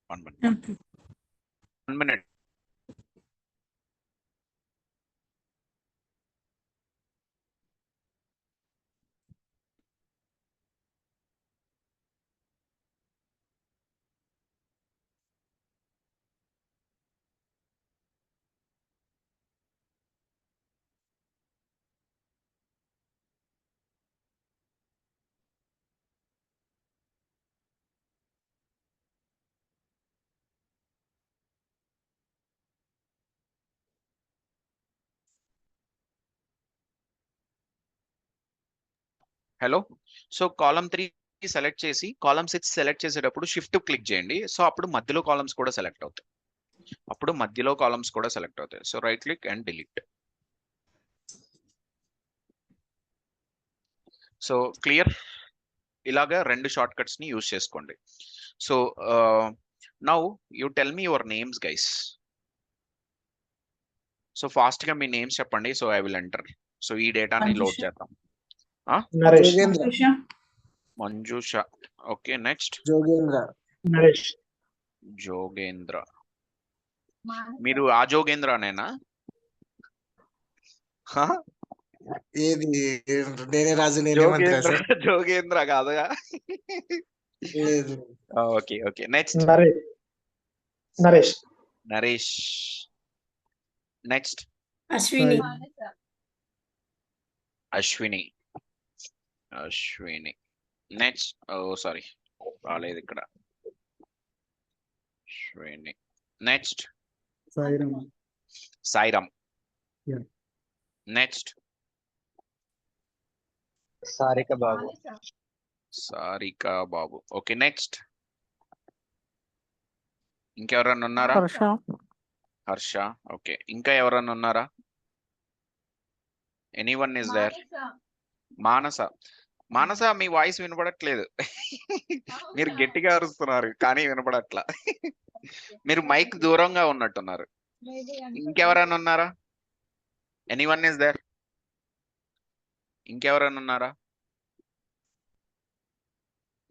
1 minute. Hello, so column 3 select చేసి కాలమ్ 6 సెలెక్ట్ చేసేటప్పుడు షిఫ్ట్ క్లిక్ చేయండి. సో అప్పుడు మధ్యలో కాలమ్స్ కూడా సెలెక్ట్ అవుతాయి. So right click and delete. So clear? ఇలాగా 2 షార్ట్ కట్స్ ని యూస్ చేసుకోండి. So now you tell me your names guys. So fast గా మీ నేమ్స్ చెప్పండి. So I will enter. So ఈ డేటాని లోడ్ చేద్దాం. నరేష్. మంజుష. Okay, next Jogendra. నరేష్. జోగేంద్ర. మీరు ఆజోగేంద్రనేనా? హా? ఏది నేనే రాజు నేనే మంత్రి జోగేంద్ర సార్? జోగేంద్ర కాదుగా. లేదు. Okay okay next Naresh Naresh. Next Ashwini. Ashwini. Ashwini. Next oh sorry రాలేదు ఇక్కడ. Ashwini. Next Sairam. Sairam. Yeah. Next Sarika Babu. Sarika Babu. Okay next ఇంకెవరన్నా ఉన్నారా? హర్ష. ఓకే ఇంకా ఎవరన్నా ఉన్నారా? Anyone is there? Manasa. Manasa మీ వాయిస్ వినపడట్లేదు. మీరు గట్టిగా అరుస్తున్నారు కానీ వినపడట్లా. మీరు మైక్ దూరంగా ఉన్నట్టున్నారు. ఇంకెవరన్నా ఉన్నారా? Anyone is there? ఇంకెవరన్నా ఉన్నారా?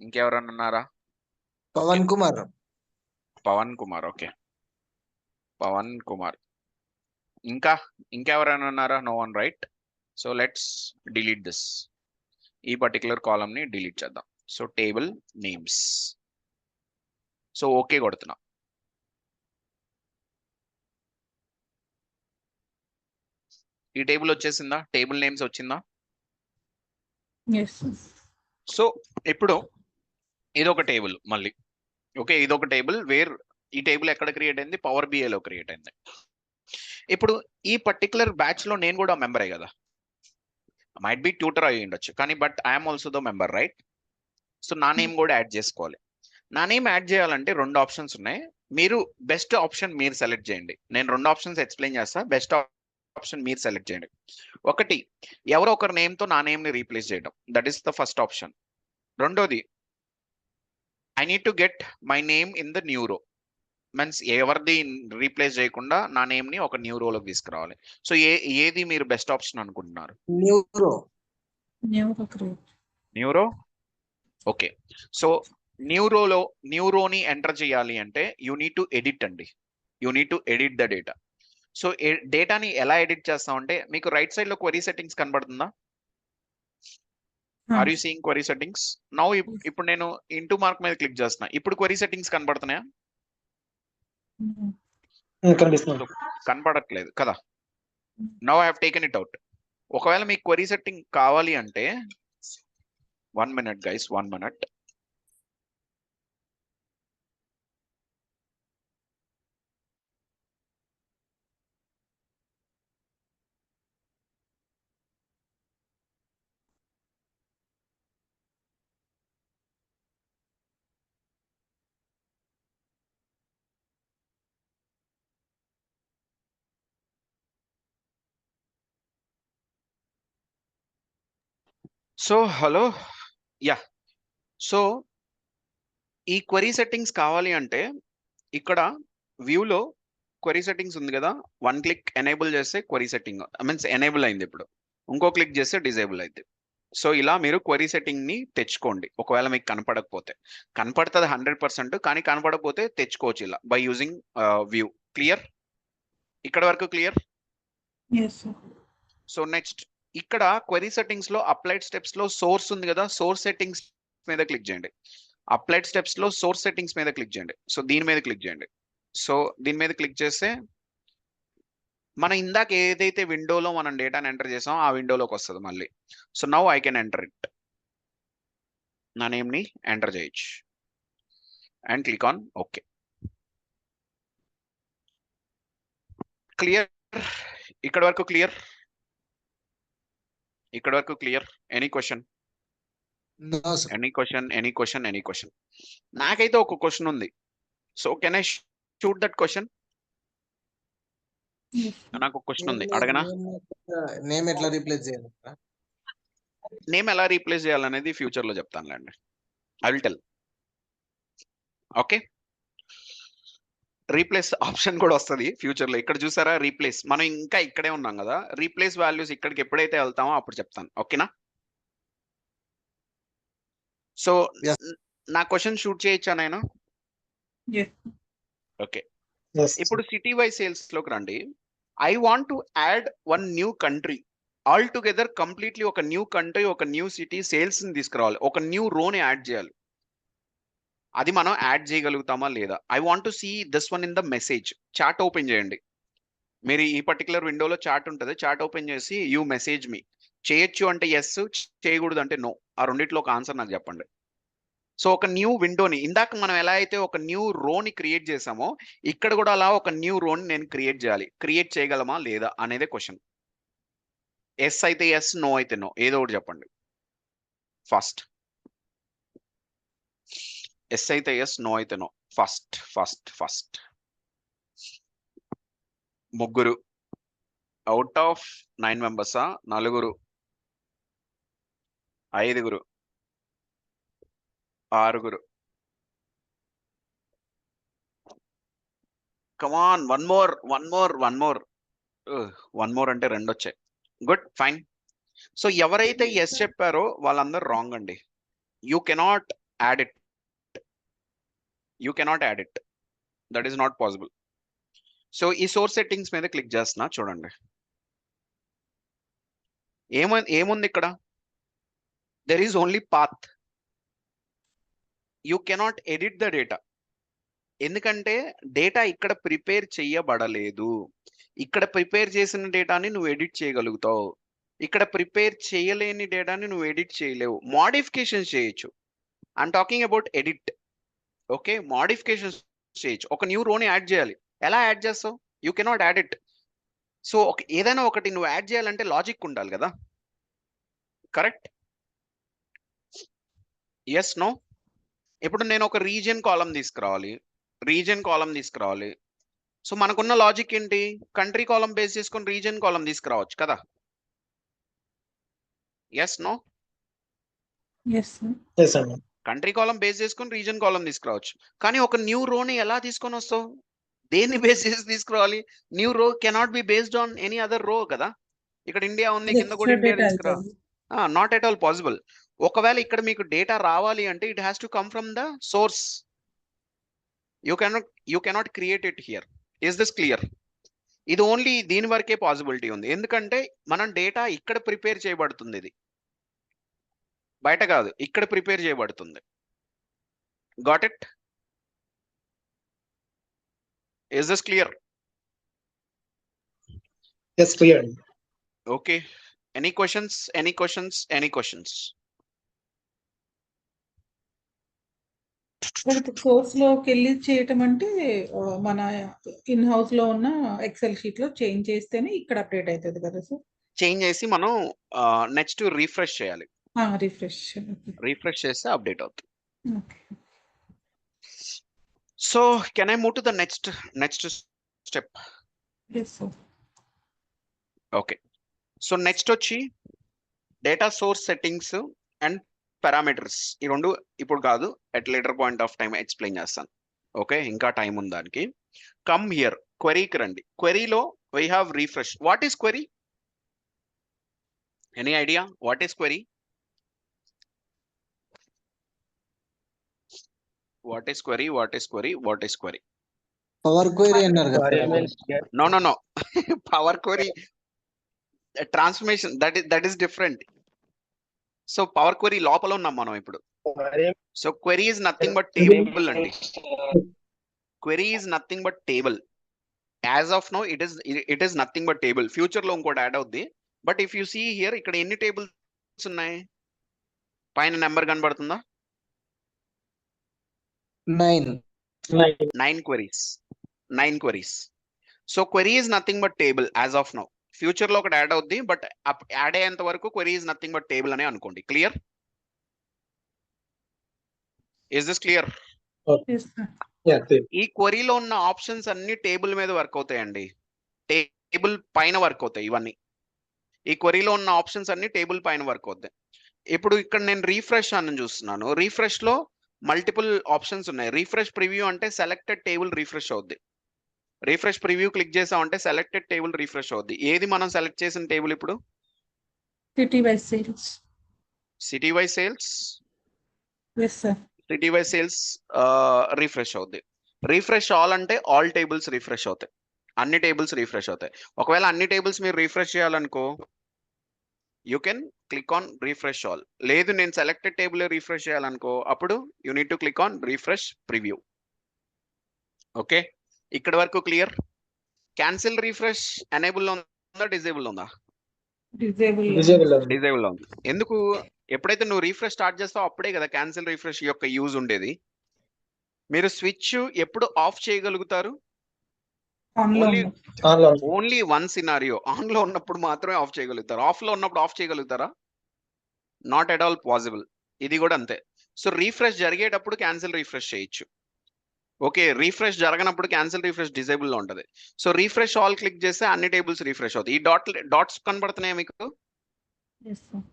ఇంకెవరన్నా ఉన్నారా? పవన్ కుమార్. పవన్ కుమార్. ఓకే పవన్ కుమార్. ఇంకెవరైనా ఉన్నారా? No one right. So let's delete this. ఈ పర్టికులర్ కాలమ్ ని డిలీట్ చేద్దాం. So table names. So okay కొడుతున్నా. ఈ టేబుల్ వచ్చేసిందా? టేబుల్ నేమ్స్ వచ్చిందా? ఎస్ సో ఇప్పుడు ఇదొక టేబుల్ మళ్ళీ. ఓకే ఇదొక టేబుల్ వేర్ ఈ టేబుల్ ఎక్కడ క్రియేట్ అయింది? పవర్ బిఐలో క్రియేట్ అయింది. ఇప్పుడు ఈ పర్టికులర్ బ్యాచ్ లో నేను కూడా మెంబరే కదా. మైట్ బి ట్యూటర్ అయ్యి ఉండొచ్చు కానీ but I'm also the member right. So నా నేమ్ కూడా యాడ్ చేసుకోవాలి. నా నేమ్ యాడ్ చేయాలంటే 2 ఆప్షన్స్ ఉన్నాయి. మీరు బెస్ట్ ఆప్షన్ మీరు సెలెక్ట్ చేయండి. నేను 2 ఆప్షన్స్ ఎక్స్ప్లెయిన్ చేస్తా. బెస్ట్ ఆప్షన్ మీరు సెలెక్ట్ చేయండి. ఒకటి ఎవరో ఒకరి నేమ్ తో నా నేమ్ ని రీప్లేస్ చేయడం. That is the first option. రెండోది I need to get my name in the new row. Means ఎవరిది రీప్లేస్ చేయకుండా నా నేమ్ ని ఒక న్యూ రోలోకి తీసుకురావాలి. సో ఏది మీరు బెస్ట్ ఆప్షన్ అనుకుంటున్నారు? న్యూరో. న్యూరో. ఓకే సో న్యూరోని ఎంటర్ చేయాలి అంటే యూ నీడ్ టు ఎడిట్ అండి. You need to edit the data. So డేటాని ఎలా ఎడిట్ చేస్తామంటే మీకు రైట్ సైడ్ లో క్వరీ సెట్టింగ్స్ కనబడుతుందా? Are you seeing query settings now? ఇప్పుడు నేను ఇంటూ మార్క్ మీద క్లిక్ చేస్తున్నా. ఇప్పుడు క్వరీ సెట్టింగ్స్ కనబడుతున్నాయా? కనిపిస్తుంది. కనపడట్లేదు కదా. Now I have taken it out. ఒకవేళ మీకు క్వరీ సెట్టింగ్ కావాలి అంటే 1 minute guys 1 minute. So hello yeah. So ఈ క్వరీ సెట్టింగ్స్ కావాలి అంటే ఇక్కడ వ్యూలో క్వరీ సెట్టింగ్స్ ఉంది కదా. 1 క్లిక్ ఎనేబుల్ చేస్తే క్వరీ సెట్టింగ్ మీన్స్ ఎనేబుల్ అయింది. ఇప్పుడు ఇంకో క్లిక్ చేస్తే డిజేబుల్ అయింది. సో ఇలా మీరు క్వరీ సెట్టింగ్ ని తెచ్చుకోండి. ఒకవేళ మీకు కనపడకపోతే కనపడుతుంది 100%, కానీ కనపడకపోతే తెచ్చుకోవచ్చు ఇలా బై యూజింగ్ వ్యూ. క్లియర్? ఇక్కడ వరకు క్లియర్? సో నెక్స్ట్ ఇక్కడ క్వరీ సెట్టింగ్స్ లో అప్లైడ్ స్టెప్స్ లో సోర్స్ ఉంది కదా. సోర్స్ సెట్టింగ్స్ మీద క్లిక్ చేయండి. అప్లైడ్ స్టెప్స్ లో సోర్స్ సెట్టింగ్స్ మీద క్లిక్ చేయండి. సో దీని మీద క్లిక్ చేయండి. సో దీని మీద క్లిక్ చేస్తే మనం ఇందాక ఏదైతే విండోలో మనం డేటాని ఎంటర్ చేసామో ఆ విండోలోకి వస్తుంది మళ్ళీ. So now I can enter it. నా నేమ్ ని ఎంటర్ చేయొచ్చు and click on okay. Clear? ఇక్కడ వరకు క్లియర్? ఇక్కడ వరకు clear? Any question? No, sir. Any question? నాకైతే ఒక క్వశ్చన్ ఉంది. So can I shoot that question? నాకు ఒక క్వశ్చన్ ఉంది, అడగనా? నేమ్ ఎట్లా రీప్లేస్ చేయాలి? నేమ్ ఎలా రీప్లేస్ చేయాలనేది ఫ్యూచర్ లో చెప్తానులేండి. I will tell. Okay replace option కూడా వస్తుంది ఫ్యూచర్ లో. ఇక్కడ చూసారా రీప్లేస్? మనం ఇంకా ఇక్కడే ఉన్నాం కదా. రీప్లేస్ వాల్యూస్ ఇక్కడికి ఎప్పుడైతే వెళ్తామో అప్పుడు చెప్తాను. ఓకేనా? So Yes. నా క్వశ్చన్ షూట్ చేయొచ్చా నేను? Yes. Okay Yes. ఇప్పుడు సిటీ వైజ్ సేల్స్ లోకి రండి. I want to add one new country all together, completely ఒక న్యూ కంట్రీ, ఒక న్యూ సిటీ సేల్స్ ని తీసుకురావాలి, ఒక న్యూ రోని యాడ్ చేయాలి. అది మనం యాడ్ చేయగలుగుతామా లేదా? I want to see this one in the message. Chat open చేయండి. మీరు ఈ పర్టికులర్ విండోలో చాట్ ఉంటుంది, చాట్ ఓపెన్ చేసి యూ మెసేజ్ మీ. చేయొచ్చు అంటే ఎస్, చేయకూడదు అంటే నో. ఆ రెండిట్లో ఒక ఆన్సర్ నాకు చెప్పండి. సో ఒక న్యూ విండోని, ఇందాక మనం ఎలా అయితే ఒక న్యూ రోని క్రియేట్ చేసామో, ఇక్కడ కూడా అలా ఒక న్యూ రోని నేను క్రియేట్ చేయాలి. క్రియేట్ చేయగలమా లేదా అనేదే క్వశ్చన్. ఎస్ అయితే ఎస్, నో అయితే నో, ఏదో ఒకటి చెప్పండి ఫస్ట్. ఎస్ అయితే ఎస్, నో అయితే నో. First first first. ముగ్గురు అవుట్ ఆఫ్ 9 మెంబర్సా? నలుగురు, ఐదుగురు, ఆరుగురు. Come on, one more one more one more. One more అంటే 2 వచ్చాయి. Good, fine. సో ఎవరైతే ఎస్ చెప్పారో వాళ్ళందరూ రాంగ్ అండి. You cannot add it, you cannot add it, that is not possible. So ఈ సోర్స్ సెట్టింగ్స్ మీద క్లిక్ చేస్తున్నా, చూడండి ఏముంది ఇక్కడ. There is only path. You cannot edit the data, ఎందుకంటే డేటా ఇక్కడ ప్రిపేర్ చేయబడలేదు. ఇక్కడ ప్రిపేర్ చేసిన డేటాని నువ్వు ఎడిట్ చేయగలుగుతావు, ఇక్కడ ప్రిపేర్ చేయలేని డేటాని నువ్వు ఎడిట్ చేయలేవు. మోడిఫికేషన్స్ చేయొచ్చు. I'm talking about edit. Okay, modifications చేయొచ్చు. ఒక న్యూ రోని యాడ్ చేయాలి. ఎలా యాడ్ చేస్తావు? You cannot add it. So ఏదైనా ఒకటి నువ్వు యాడ్ చేయాలంటే లాజిక్ ఉండాలి కదా, కరెక్ట్? Yes, no. ఇప్పుడు నేను ఒక రీజియన్ కాలం తీసుకురావాలి. సో మనకున్న లాజిక్ ఏంటి? కంట్రీ కాలం బేస్ చేసుకొని రీజియన్ కాలం తీసుకురావచ్చు కదా. Yes, no? Yes sir. Yes, sir. Country column base చేసుకొని రీజియన్ కాలం తీసుకురావచ్చు. కానీ ఒక న్యూ రోని ఎలా తీసుకొని వస్తావు? దేన్ని బేస్ చేసి తీసుకురావాలి? న్యూ రో cannot be based on any other రో కదా. ఇక్కడ ఇండియా ఉంది, కింద కూడా ఇండియా తీసుకురా. Not at all possible. ఒకవేళ ఇక్కడ మీకు డేటా రావాలి అంటే it has to come from the source. You cannot create it here. Is this clear? ఇది ఓన్లీ దీని వరకే పాసిబిలిటీ ఉంది, ఎందుకంటే మనం డేటా ఇక్కడ ప్రిపేర్ చేయబడుతుంది. ఇది బయట కాదు, ఇక్కడ ప్రిపేర్ చేయబడుతుంది. Got it? Is this clear? Yes, clear. Okay, any questions? Source లోకి వెళ్ళి చేయటం అంటే మన ఇన్ హౌస్ లో ఉన్న ఎక్సెల్ షీట్ లో చేంజ్ చేస్తేనే ఇక్కడ అప్డేట్ అవుతుంది కదా సార్. చేంజ్ చేసి మనం నెక్స్ట్ రిఫ్రెష్ చేయాలి. రిఫ్రెష్ చేస్తే అప్డేట్ అవుతుంది. Okay. So can I move to the next step? Yes sir. Okay, so next వచ్చి data source settings and parameters. ఈ రెండు ఇప్పుడు కాదు, at later point of time explain చేస్తాను. ఓకే, ఇంకా టైం ఉంది దానికి. కమ్ హియర్, క్వెరీకి రండి. క్వెరీలో we have refresh. What is query? Any idea what is query? What is query? Power query అన్నారు కదా. Query means get No. Power query transformation, that is different. So power query లోపల ఉన్నాం మనం ఇప్పుడు. query so query is nothing but table అండి. Query is nothing but table. As of now it is nothing but table. Future లో ఇంకోటి add అవుద్ది. But if you see here, ఇక్కడ ఎన్ని టేబుల్స్ ఉన్నాయి? పైన నెంబర్ కనబడుతుందా? 9. 9 queries. So query is nothing but table as of now. Future లో ఒకటి యాడ్ అవుద్ది, బట్ యాడ్ అయ్యేంత వరకు query is nothing but table అనే అనుకోండి. Clear? Is this clear? Yes sir. Yeah, clear. ఈ క్వరీలో ఉన్న ఆప్షన్స్ అన్ని టేబుల్ మీద వర్క్ అవుతాయండి. టేబుల్ పైన వర్క్ అవుతాయి ఇవన్నీ. ఈ క్వరీలో ఉన్న ఆప్షన్స్ అన్ని టేబుల్ పైన వర్క్ అవుతాయి. ఇప్పుడు ఇక్కడ నేను రీఫ్రెష్ అని చూస్తున్నాను. రీఫ్రెష్ లో మల్టిపుల్ ఆప్షన్స్ ఉన్నాయి. రీఫ్రెష్ ప్రివ్యూ అంటే సెలెక్టెడ్ టేబుల్ రిఫ్రెష్ అవుద్ది. రీఫ్రెష్ ప్రివ్యూ క్లిక్ చేసామంటే సెలెక్టెడ్ టేబుల్ రిఫ్రెష్ అవుద్ది. ఏది మనం సెలెక్ట్ చేసిన టేబుల్ ఇప్పుడు? City wise sales. City wise sales. Yes sir. City wise sales refresh అవుద్ది. రీఫ్రెష్ ఆల్ అంటే ఆల్ టేబుల్స్ రీఫ్రెష్ అవుతాయి, అన్ని టేబుల్స్ రీఫ్రెష్ అవుతాయి. ఒకవేళ అన్ని టేబుల్స్ మీరు రీఫ్రెష్ చేయాలనుకో you can click on refresh all. లేదు నేను సెలెక్టెడ్ టేబుల్ రీఫ్రెష్ చేయాలనుకో అప్పుడు you need to click on refresh preview. Okay, ఇక్కడ వరకు క్లియర్. క్యాన్సిల్ రీఫ్రెష్ ఎనేబుల్ ఉందా డిజేబుల్ ఉందా? డిజేబుల్ డిజేబుల్ ఉంది. డిజేబుల్ ఉంది. ఎందుకు? ఎప్పుడైతే నువ్వు రీఫ్రెష్ స్టార్ట్ చేస్తావో అప్పుడే కదా క్యాన్సిల్ రీఫ్రెష్ యొక్క యూజ్ ఉండేది. మీరు స్విచ్ ఎప్పుడు ఆఫ్ చేయగలుగుతారు? ఆన్లో ఓన్లీ ఆన్లో ఉంది. ఓన్లీ వన్ సినారియో, ఆన్ లో ఉన్నప్పుడు మాత్రమే ఆఫ్ చేయగలుగుతారు. ఆఫ్ లో ఉన్నప్పుడు ఆఫ్ చేయగలుగుతారా? Not at all possible. ఇది కూడా అంతే. సో రీఫ్రెష్ జరిగేటప్పుడు క్యాన్సిల్ రీఫ్రెష్ చేయొచ్చు. ఓకే, రీఫ్రెష్ జరగనప్పుడు క్యాన్సిల్ రీఫ్రెష్ డిజేబుల్ లో ఉంటుంది. సో రీఫ్రెష్ ఆల్ క్లిక్ చేస్తే అన్ని టేబుల్స్ రీఫ్రెష్ అవుతాయి. ఈ డాట్స్ కనబడుతున్నాయి మీకు? Yes sir.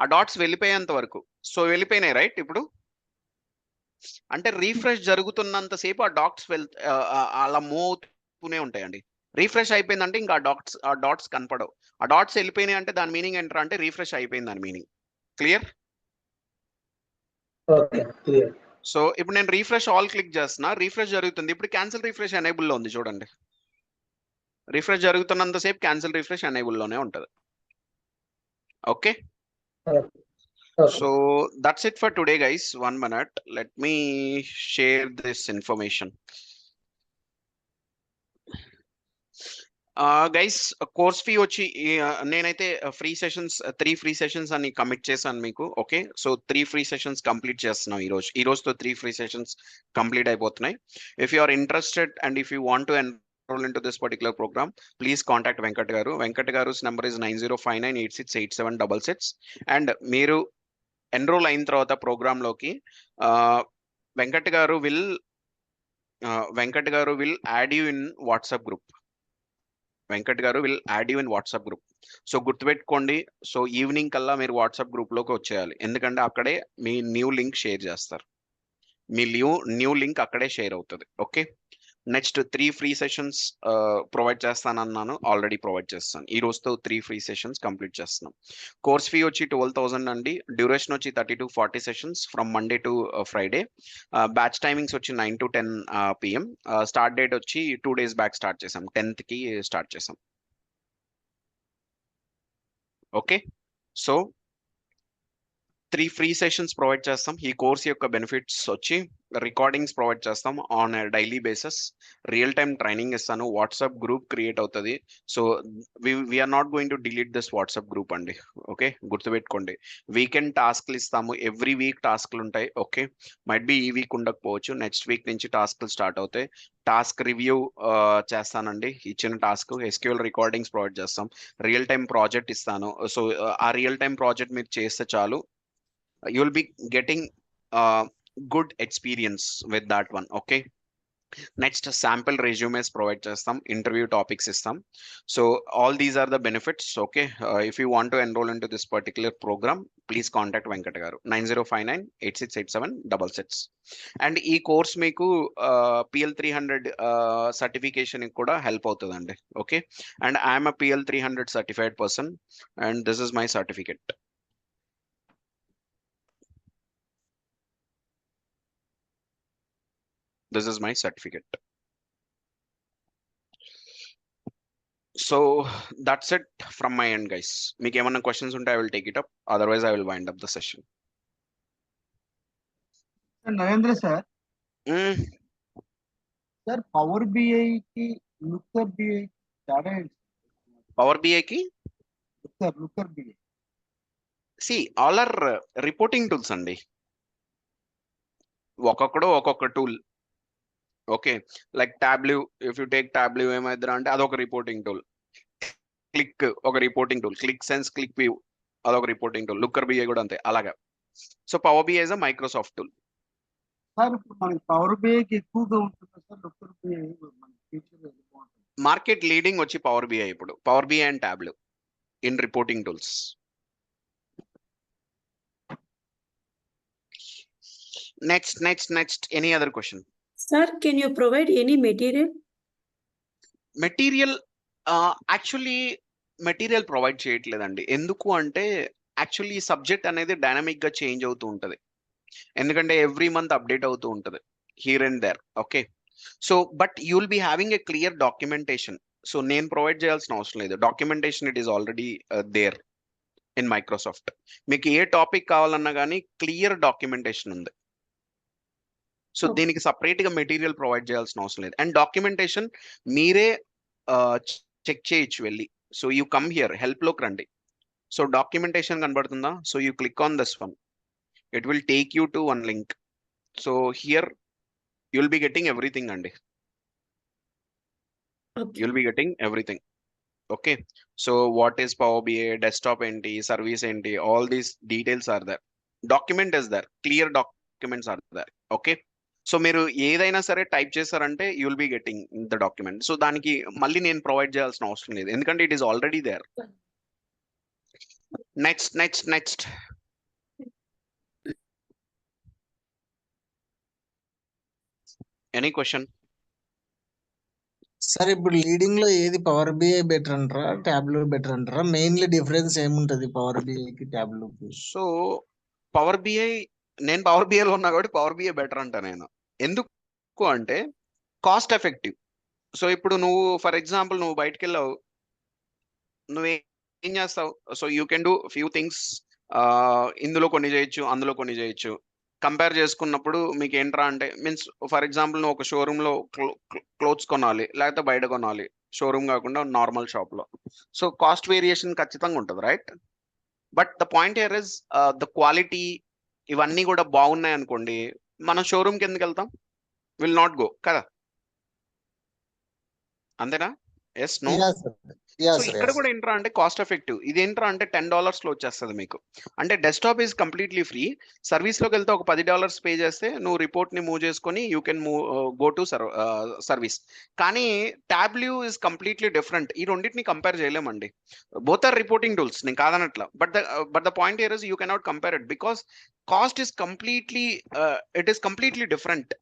ఆ డాట్స్ వెళ్ళిపోయేంత వరకు. సో వెళ్ళిపోయినాయి రైట్. ఇప్పుడు అంటే రీఫ్రెష్ జరుగుతున్నంతసేపు ఆ డాట్స్ అలా మూవ్ అవుతూనే ఉంటాయండి. రీఫ్రెష్ అయిపోయిందంటే ఇంకా ఆ డాట్స్ కనపడవు. ఆ డాట్స్ వెళ్ళిపోయినాయి అంటే దాని మీనింగ్ ఏంటంటే అంటే రీఫ్రెష్ అయిపోయింది దాని meaning. Clear? Okay, clear. So ఇప్పుడు నేను రీఫ్రెష్ ఆల్ క్లిక్ చేస్తున్నా, రీఫ్రెష్ జరుగుతుంది. ఇప్పుడు క్యాన్సిల్ రీఫ్రెష్ ఎనేబుల్ లో ఉంది చూడండి. రీఫ్రెష్ జరుగుతున్నంతసేపు క్యాన్సిల్ రీఫ్రెష్ ఎనేబుల్ లోనే ఉంటుంది. Okay, okay. so that's it for today guys. 1 minute, let me share this information. Guys course fee వచ్చి నేనైతే ఫ్రీ సెషన్స్ 3 ఫ్రీ సెషన్స్ అని కమిట్ చేశాను మీకు. Okay, so 3 free sessions complete చేస్తున్నాం ఈ రోజుతో 3 ఫ్రీ సెషన్స్ కంప్లీట్ అయిపోతున్నాయి. If you are interested and if you want to enroll into this particular program, please contact Venkat garu. Venkat garu's number is 9059868766. and మీరు enrol అయిన తర్వాత programme లోకి వెంకట్ గారు will add you in WhatsApp group. Venkat గారు will add you in WhatsApp group. So గుర్తుపెట్టుకోండి, so evening కల్లా మీరు WhatsApp group లోకి వచ్చేయాలి. ఎందుకంటే అక్కడే మీ న్యూ లింక్ షేర్ చేస్తారు. మీ న్యూ లింక్ అక్కడే షేర్ అవుతుంది. Okay, next 3 free sessions provide చేస్తానన్నాను, ఆల్రెడీ ప్రొవైడ్ చేస్తాను. ఈ రోజుతో 3 ఫ్రీ సెషన్స్ కంప్లీట్ చేస్తున్నాం. కోర్స్ ఫీ వచ్చి 12,000 అండి. డ్యూరేషన్ వచ్చి 30 to 40 sessions from Monday to Friday. Batch timings వచ్చి 9 to 10 PM. స్టార్ట్ డేట్ వచ్చి 2 days బ్యాక్ స్టార్ట్ చేసాం, 10th కి స్టార్ట్ చేసాం. Okay, so 3 free sessions provide చేస్తాం. ఈ కోర్స్ యొక్క బెనిఫిట్స్ వచ్చి రికార్డింగ్స్ ప్రొవైడ్ చేస్తాం on daily basis. Real time training ఇస్తాను. వాట్సాప్ గ్రూప్ క్రియేట్ అవుతుంది. So we're not going to delete this WhatsApp group అండి. ఓకే, గుర్తుపెట్టుకోండి. వీకెండ్ టాస్క్లు ఇస్తాము, ఎవ్రీ వీక్ టాస్క్లు ఉంటాయి. ఓకే, మైట్ బి ఈ వీక్ ఉండకపోవచ్చు, నెక్స్ట్ వీక్ నుంచి టాస్క్లు స్టార్ట్ అవుతాయి. టాస్క్ రివ్యూ చేస్తానండి. ఇచ్చిన టాస్క్ SQL రికార్డింగ్స్ ప్రొవైడ్ చేస్తాం. రియల్ టైమ్ ప్రాజెక్ట్ ఇస్తాను. సో ఆ రియల్ టైమ్ ప్రాజెక్ట్ మీరు చేస్తే చాలు, you will be getting good experience with that one. Okay, next sample resumes provide chestam, interview topics istam. So all these are the benefits. Okay, if you want to enroll into this particular program, please contact Venkat garu 9059868766. and ee course meeku PL300 certification kuda help avutadandi. Okay, and I am a PL300 certified person and this is my certificate. This is my certificate. So that's it from my end guys. Meeku emanna questions unte I will take it up, otherwise I will wind up the session. Narendra sir, sir Power BI కి Looker BI తేడా ఏంటి? Power BI కి Looker BI see all are reporting tools అండి. ఒక్కొక్కడు ఒక్కొక్క tool. Okay, like Tableau, if you take Tableau ఏమైందిరా అంటే అదొక రిపోర్టింగ్ టూల్. క్లిక్ ఒక reporting tool, Qlik Sense, QlikView అదొక రిపోర్టింగ్ టూల్. లుక్కర్ BI కూడా అంతే అలాగా. So Power BI is a Microsoft tool. Sir ఇప్పుడు మనకి పవర్ బిఐకి ఎక్కువగా ఉంటుంది సార్, లుక్కర్ బిఐ మన ఫ్యూచర్ బాగుంటుంది. మార్కెట్ లీడింగ్ వచ్చి పవర్ BI ఇప్పుడు, power BI and Tableau in reporting tools. Next any other question? Sir, can you provide any material? Material actually material provide చేయట్లేదండి. ఎందుకు అంటే యాక్చువల్లీ ఈ సబ్జెక్ట్ అనేది డైనమిక్ గా చేంజ్ అవుతూ ఉంటుంది. ఎందుకంటే ఎవ్రీ మంత్ అప్డేట్ అవుతూ ఉంటుంది here and there. Okay, so but you will be having a clear documentation. So నేను ప్రొవైడ్ చేయాల్సిన అవసరం లేదు, documentation it is already there in Microsoft. మీకు ఏ టాపిక్ కావాలన్నా కానీ క్లియర్ డాక్యుమెంటేషన్ ఉంది. So Okay. దీనికి సపరేట్ గా మెటీరియల్ ప్రొవైడ్ చేయాల్సిన అవసరం లేదు. అండ్ డాక్యుమెంటేషన్ మీరే చెక్ చేయొచ్చు వెళ్ళి. So you come here, help లోకి రండి. సో డాక్యుమెంటేషన్ కనబడుతుందా? So you click on this one, it will take you to one link. So here you will be getting everything అండి, Okay. you'll be getting everything. Okay, so what is Power BI, desktop enti, service enti, all these details are there. Document is there, clear documents are there. Okay, so మీరు ఏదైనా సరే type చేశారంటే you will be getting the document. So దానికి మళ్ళీ నేను provide చేయాల్సిన అవసరం లేదు, ఎందుకంటే it is already there. Next any question? Sir ఇప్పుడు లీడింగ్ లో ఏది పవర్ బిఐ బెటర్ అంటారా, టాబ్లూ బెటర్ అంటారా? మెయిన్లీ డిఫరెన్స్ ఏముంటది పవర్ బిఐకి టాబ్లూకి? సో పవర్ బిఐ, నేను పవర్ బిఐలో ఉన్నా కాబట్టి పవర్ బిఐ బెటర్ అంటా నేను. ఎందుకు అంటే కాస్ట్ ఎఫెక్టివ్. సో ఇప్పుడు నువ్వు ఫర్ ఎగ్జాంపుల్ నువ్వు బయటకు వెళ్ళావు, నువ్వేం చేస్తావు? So you can do few things. ఇందులో కొన్ని చేయొచ్చు, అందులో కొన్ని చేయొచ్చు. కంపేర్ చేసుకున్నప్పుడు మీకు ఏంట్రా అంటే మీన్స్ ఫర్ ఎగ్జాంపుల్ నువ్వు ఒక షోరూంలో క్లోత్స్ కొనాలి, లేకపోతే బయట కొనాలి, షోరూమ్ కాకుండా నార్మల్ షాప్లో. సో కాస్ట్ వేరియేషన్ ఖచ్చితంగా ఉంటుంది, right? But the point here is the quality ఇవన్నీ కూడా బాగున్నాయి అనుకోండి, మనం షోరూమ్కి ఎందుకు వెళ్తాం? విల్ నాట్ గో కదా, అంతేనా? Yes, no? సో ఇక్కడ కూడా ఏంట్రా అంటే కాస్ట్ ఎఫెక్టివ్. ఇది ఏంట్రా అంటే $10 లో వచ్చేస్తుంది మీకు. అంటే డెస్క్టాప్ ఈజ్ కంప్లీట్లీ ఫ్రీ. సర్వీస్లోకి వెళ్తే ఒక $10 పే చేస్తే నువ్వు రిపోర్ట్ని మూవ్ చేసుకొని you can move go to service. కానీ టాబ్లూ ఈజ్ కంప్లీట్లీ డిఫరెంట్. ఈ రెండింటిని కంపేర్ చేయలేమండి. బోత్ ఆర్ రిపోర్టింగ్ టూల్స్, నేను కాదనట్లా. But the point here is you cannot compare it because cost is completely it is completely different.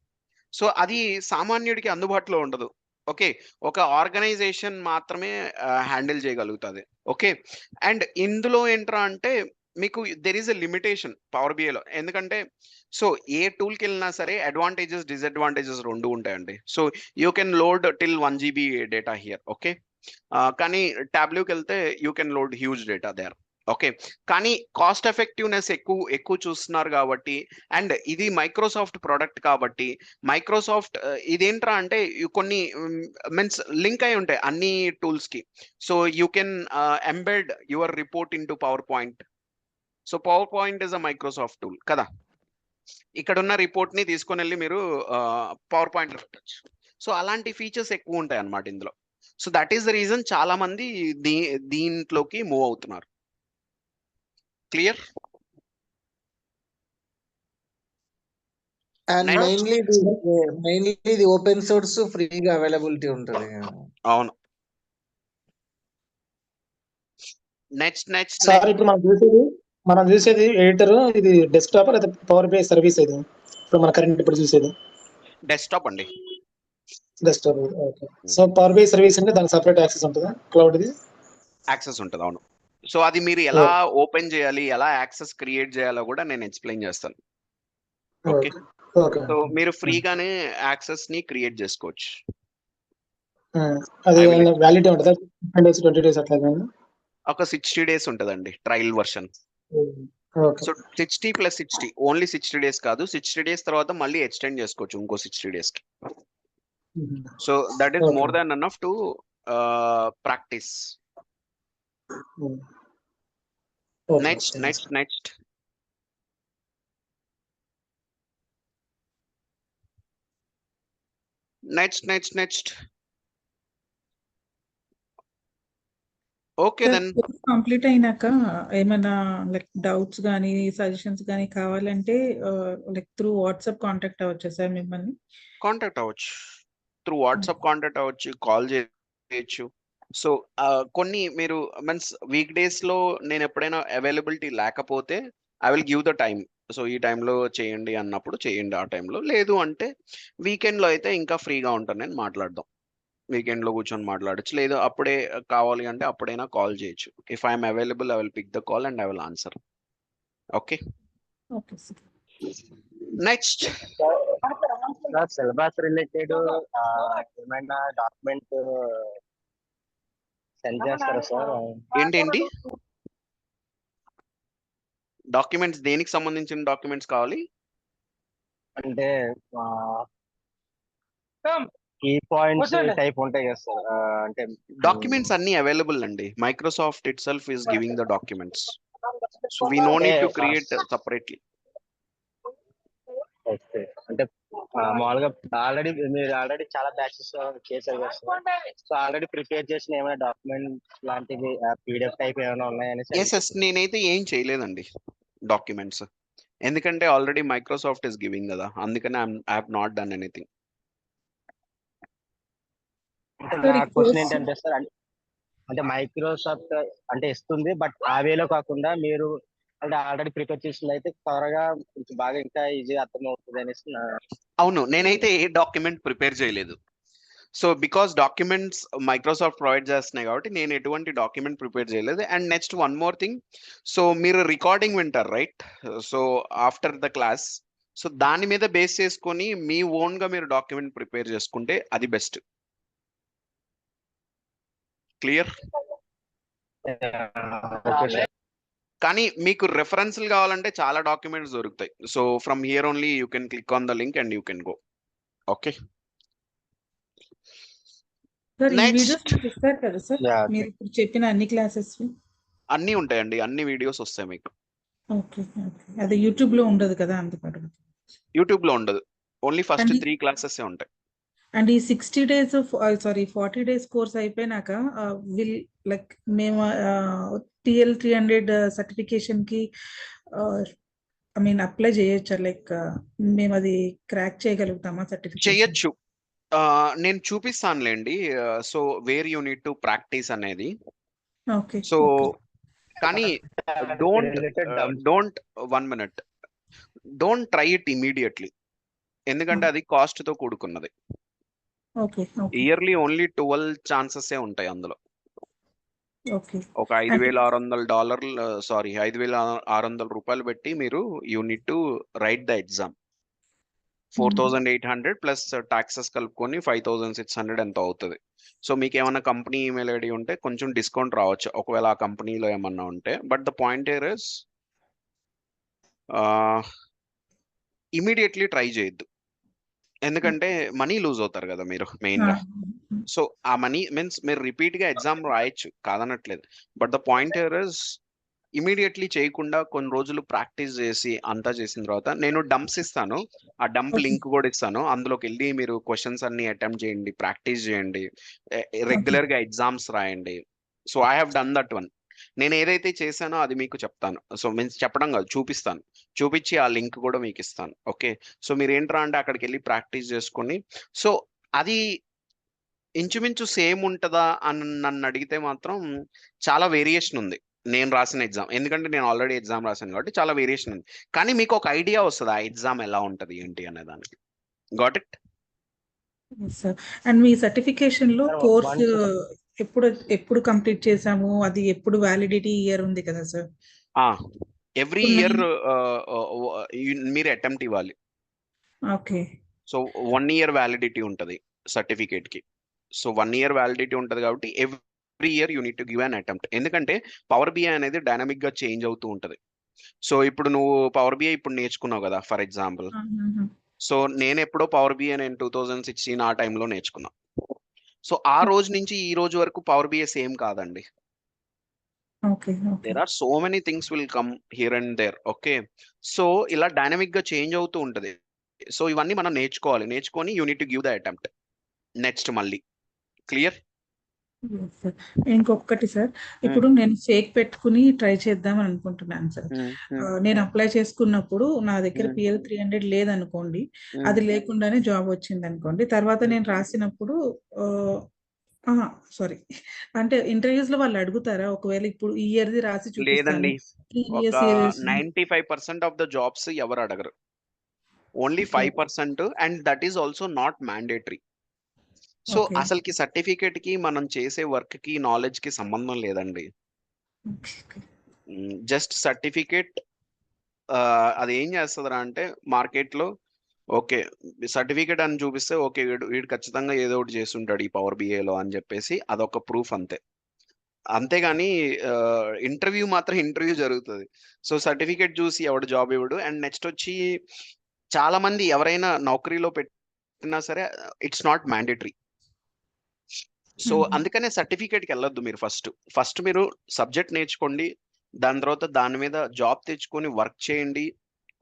So అది సామాన్యుడికి అందుబాటులో ఉండదు. ఓకే, ఒక ఆర్గనైజేషన్ మాత్రమే హ్యాండిల్ చేయగలుగుతుంది. ఓకే, అండ్ ఇందులో ఏంట్రా అంటే మీకు there is a limitation Power బిఐలో. ఎందుకంటే సో ఏ టూల్కి వెళ్ళినా సరే అడ్వాంటేజెస్ డిసడ్వాంటేజెస్ రెండు ఉంటాయండి. So you can load till 1 GB data here. Okay, కానీ టాబ్లూకి వెళ్తే you can load huge data there. Okay, కానీ కాస్ట్ ఎఫెక్టివ్నెస్ ఎక్కువ చూస్తున్నారు కాబట్టి, అండ్ ఇది మైక్రోసాఫ్ట్ ప్రోడక్ట్ కాబట్టి మైక్రోసాఫ్ట్ ఇదేంట్రా అంటే కొన్ని మీన్స్ లింక్ అయి ఉంటాయి అన్ని టూల్స్కి. So you can embed your report into PowerPoint. So PowerPoint is a Microsoft tool కదా. ఇక్కడ ఉన్న రిపోర్ట్ని తీసుకొని వెళ్ళి మీరు పవర్ పాయింట్లో పెట్టచ్చు. సో అలాంటి ఫీచర్స్ ఎక్కువ ఉంటాయి అన్నమాట ఇందులో. So that is the reason చాలా మంది దీంట్లోకి మూవ్ అవుతున్నారు. క్లియర్? అండ్ మెయిన్లీ ఇది ఓపెన్ సోర్స్ ఫ్రీగా అవైలబిలిటీ ఉంటుంది. అవును. నెక్స్ట్ సార్ ఇప్పుడు మనం చూసేది ఎడిటర్, ఇది డెస్క్టాప్ లేదా పవర్ బిఐ సర్వీస్? ఇది ఇప్పుడు మన కరెంట్ ఇప్పుడు చూసేది డెస్క్టాప్ అండి. Desktop. Okay, so power BI service అంటే దానికి సపరేట్ యాక్సెస్ ఉంటుందా? క్లౌడ్ ఇది యాక్సెస్ ఉంటుంది, అవును. సో అది మీరు ఎలా ఓపెన్ చేయాలి, ఎలా యాక్సెస్ క్రియేట్ చేయాలో కూడా నేను ఎక్స్ప్లెయిన్ చేస్తాను. ఓకే, సో మీరు ఫ్రీగానే యాక్సెస్ ని క్రియేట్ చేసుకోవచ్చు. అది వ్యాలిడిటీ ఉంటుందా? 10 days 20 days అట్లా? ఒక 60 days ఉంటుందండి trial version. So 60 + 60 only 60 days కాదు, 60 days తర్వాత మళ్ళీ ఎక్స్టెండ్ చేసుకోవచ్చు ఇంకో 60 days కి. So that is more than enough to practise. Next okay then complete అయినాక ఏమైనా లైక్ డౌట్స్ కానీ సజెషన్స్ కానీ కావాలంటే లైక్ త్రూ వాట్సాప్ కాంటాక్ట్ అవ్వచ్చా సార్ మిమ్మల్ని? కాంటాక్ట్ అవ్వచ్చు, త్రూ వాట్సాప్ కాంటాక్ట్ అవ్వచ్చు, కాల్ చేయొచ్చు. సో కొన్ని మీరు మీన్స్ వీక్ డేస్లో నేను ఎప్పుడైనా అవైలబిలిటీ లేకపోతే I will give the time. So ఈ టైంలో చేయండి అన్నప్పుడు చేయండి ఆ టైంలో. లేదు అంటే వీకెండ్లో అయితే ఇంకా ఫ్రీగా ఉంటాను నేను, మాట్లాడదాం. వీకెండ్లో కూర్చొని మాట్లాడచ్చు. లేదు అప్పుడే కావాలి అంటే అప్పుడైనా కాల్ చేయొచ్చు. If I'm available I will pick the call and I will answer. Okay, okay sir. Next syllabus related ఏమైనా డాక్యుమెంట్ సెండ్ చేస్తారా సార్? ఏంటి డాక్యుమెంట్స్, దేనికి సంబంధించిన డాక్యుమెంట్స్ కావాలి? అంటే కీ పాయింట్స్ టైప్ ఉంటాయి కదా సార్, అంటే డాక్యుమెంట్స్ అన్ని అవైలబుల్ అండి. Microsoft it self is giving the documents. So we know need to create separately. Okay, అంటే మామూలుగా మీరు ఆల్రెడీ చాలా బ్యాచెస్ చేశారు కదా సార్. సో ఆల్రెడీ ప్రిపేర్ చేసిన ఏమైనా డాక్యుమెంట్ లాంటివి పీడిఎఫ్ టైప్ ఏమైనా ఉన్నాయని ఎస్ నేనైతే ఏం చేయలేదండి డాక్యుమెంట్స్, ఎందుకంటే ఆల్రెడీ మైక్రోసాఫ్ట్ ఇస్ గివింగ్ కదా, అందుకని I have not done anything. నా క్వశ్చన్ ఏంటంటే సార్, అంటే మైక్రోసాఫ్ట్ అంటే ఇస్తుంది, బట్ ఆ వేలో కాకుండా మీరు అంటే ఆల్రెడీ ప్రిపేర్ చేసింది అయితే త్వరగా కొంచెం బాగా ఇంకా ఈజీగా అర్థమవుతుంది అనేసి అవును, నేనైతే ఏ డాక్యుమెంట్ ప్రిపేర్ చేయలేదు. So because documents Microsoft provide చేస్తున్నాయి కాబట్టి నేను ఎటువంటి డాక్యుమెంట్ ప్రిపేర్ చేయలేదు. And next one more thing, so మీరు రికార్డింగ్ వింటారు right, so after the class, so దాని మీద బేస్ చేసుకొని మీ ఓన్గా మీరు డాక్యుమెంట్ ప్రిపేర్ చేసుకుంటే అది బెస్ట్. క్లియర్? కానీ మీకు రెఫరెన్స్లు కావాలంటే చాలా డాక్యుమెంట్స్ దొరుకుతాయి. So from here only you can click on the link and you can go. Okay, sir ఈ వీడియోస్ నెక్స్ట్ నాకు ఇస్తారు కదా సార్, Yeah, okay. మీరు ఇప్పుడు చెప్పిన అన్ని క్లాసెస్? అన్నీ ఉంటాయండి, అన్ని వీడియోస్ వస్తాయి మీకు. ఓకే ఓకే, అది యూట్యూబ్ లో ఉండదు కదా, అందుకు అడుగుతాను. యూట్యూబ్ లో ఉండదు, ఓన్లీ ఫస్ట్ And 3 క్లాసెస్ ఉంటాయి. అండ్ ఈ 60 days 40 days కోర్స్ అయిపోయినాక విల్ లైక్ మేము TL 300 సర్టిఫికేషన్ కి ఐ మీన్ అప్లై చేయొచ్చా? లైక్ మేము అది క్రాక్ చేయగలుగుతామా సర్టిఫికేషన్? చేయొచ్చు, నేను చూపిస్తానులేండి. So where you need to practise అనేది. ఓకే సో కానీ don't 1 minute, don't try it immediately, ఎందుకంటే అది కాస్ట్ తో కూడుకున్నది. Okay okay yearly only 12 chances అందులో. ఓకే ఒక $5,600 సారీ $5,600 పెట్టి మీరు you need to write the exam. 4,800 plus taxes కలుపుకొని 5,600 ఎంత అవుతుంది. సో మీకు ఏమైనా కంపెనీ ఈమెయిల్ ఐడి ఉంటే కొంచెం డిస్కౌంట్ రావచ్చు ఒకవేళ ఆ కంపెనీలో ఏమన్నా ఉంటే. But the point here is immediately try చేయొద్దు, ఎందుకంటే మనీ లూజ్ అవుతారు కదా మీరు మెయిన్ గా. సో ఆ మనీ మీన్స్ మీరు రిపీట్ గా ఎగ్జామ్ రాయొచ్చు కాదనట్లేదు, but the point here is immediately చేయకుండా కొన్ని రోజులు ప్రాక్టీస్ చేసి అంతా చేసిన తర్వాత నేను డంప్స్ ఇస్తాను, ఆ డంప్ Okay. లింక్ కూడా ఇస్తాను, అందులోకి వెళ్ళి మీరు క్వశ్చన్స్ అన్ని అటెంప్ట్ చేయండి, ప్రాక్టీస్ చేయండి, రెగ్యులర్ గా ఎగ్జామ్స్ రాయండి. So I have done that one. నేను ఏదైతే చేశానో అది మీకు చెప్తాను. సో మీన్స్ చెప్పడం కాదు, చూపిస్తాను, చూపించి ఆ లింక్ కూడా మీకు ఇస్తాను. ఓకే, సో మీరు ఏంట్రా అంటే అక్కడికి వెళ్ళి ప్రాక్టీస్ చేసుకొని, సో అది ఇంచుమించు సేమ్ ఉంటుందా అని నన్ను అడిగితే మాత్రం చాలా వేరియేషన్ ఉంది నేను రాసిన ఎగ్జామ్, ఎందుకంటే నేను ఆల్రెడీ ఎగ్జామ్ రాశాను కాబట్టి చాలా వేరియేషన్ ఉంది. కానీ మీకు ఒక ఐడియా వస్తుంది ఆ ఎగ్జామ్ ఎలా ఉంటది ఏంటి అనే దానికి. Got it? Sir and me certification లో Sir, కోర్స్ one- ఎప్పుడు కంప్లీట్ చేసాము, అది ఎప్పుడు వ్యాలిడిటీ ఇయర్ ఉంది కదా సార్? ఎవ్రీ ఇప్పుడు ఇయర్ మీరు అటెంప్ట్ ఇవ్వాలి. ఓకే సో 1 year వ్యాలిడిటీ ఉంటుంది సర్టిఫికేట్ కి. సో 1 year వ్యాలిడిటీ ఉంటుంది కాబట్టి every year you need to give an attempt, ఎందుకంటే పవర్ బిఐ అనేది డైనమిక్ గా చేంజ్ అవుతూ ఉంటుంది. సో ఇప్పుడు నువ్వు పవర్ బిఐ ఇప్పుడు నేర్చుకున్నావు కదా ఫర్ ఎగ్జాంపుల్. సో నేను ఎప్పుడో పవర్ బిఐ నేను 2016 ఆ టైంలో నేర్చుకున్నా. సో ఆ రోజు నుంచి ఈ రోజు వరకు పవర్ బిఐ సేమ్ కాదండి. Okay okay there are so many things will come here and there. Okay, so ఇలా డైనమిక్ గా చేంజ్ అవుతూ ఉంటది. సో ఇవన్నీ మనం నేర్చుకొని you need to give the attempt next మళ్ళీ. క్లియర్? ఇంకొకటి సార్, ఇప్పుడు నేను ఫేక్ పెట్టుకుని ట్రై చేద్దాం అనుకుంటున్నాను సార్. నేను అప్లై చేసుకున్నప్పుడు నా దగ్గర PL 300 లేదనుకోండి, అది లేకుండానే జాబ్ వచ్చింది అనుకోండి, తర్వాత నేను రాసినప్పుడు సారీ అంటే ఇంటర్వ్యూస్ లో వాళ్ళు అడుగుతారా ఒకవేళ ఇప్పుడు ఈ ఇయర్ది రాసి చూపిస్తాను లేదండి, ప్రీవియస్ ఒక ఇయర్స్? 95% ఆఫ్ ద జాబ్స్ ఎవరు అడగరు, only 5%, and that is also not mandatory. So Okay. అసలుకి సర్టిఫికేట్ కి మనం చేసే వర్క్ కి నాలెడ్జ్ కి సంబంధం లేదండి. జస్ట్ సర్టిఫికేట్ అది ఏం చేస్తుందిరా అంటే మార్కెట్ లో ఓకే. సర్టిఫికేట్ అని చూపిస్తే ఓకే వీడు ఖచ్చితంగా ఏదో ఒకటి చేస్తుంటాడు ఈ పవర్ బిఐలో అని చెప్పేసి అదొక ప్రూఫ్ అంతే. అంతేగాని ఇంటర్వ్యూ మాత్రం ఇంటర్వ్యూ జరుగుతుంది. సో సర్టిఫికేట్ చూసి ఎవడు జాబ్ ఇవ్వడు. అండ్ నెక్స్ట్ వచ్చి చాలా మంది ఎవరైనా నౌకరీలో పెట్టినా సరే ఇట్స్ నాట్ మ్యాండేటరీ. సో అందుకనే సర్టిఫికేట్కి వెళ్ళొద్దు మీరు. ఫస్ట్ మీరు సబ్జెక్ట్ నేర్చుకోండి, దాని తర్వాత దాని మీద జాబ్ తెచ్చుకొని వర్క్ చేయండి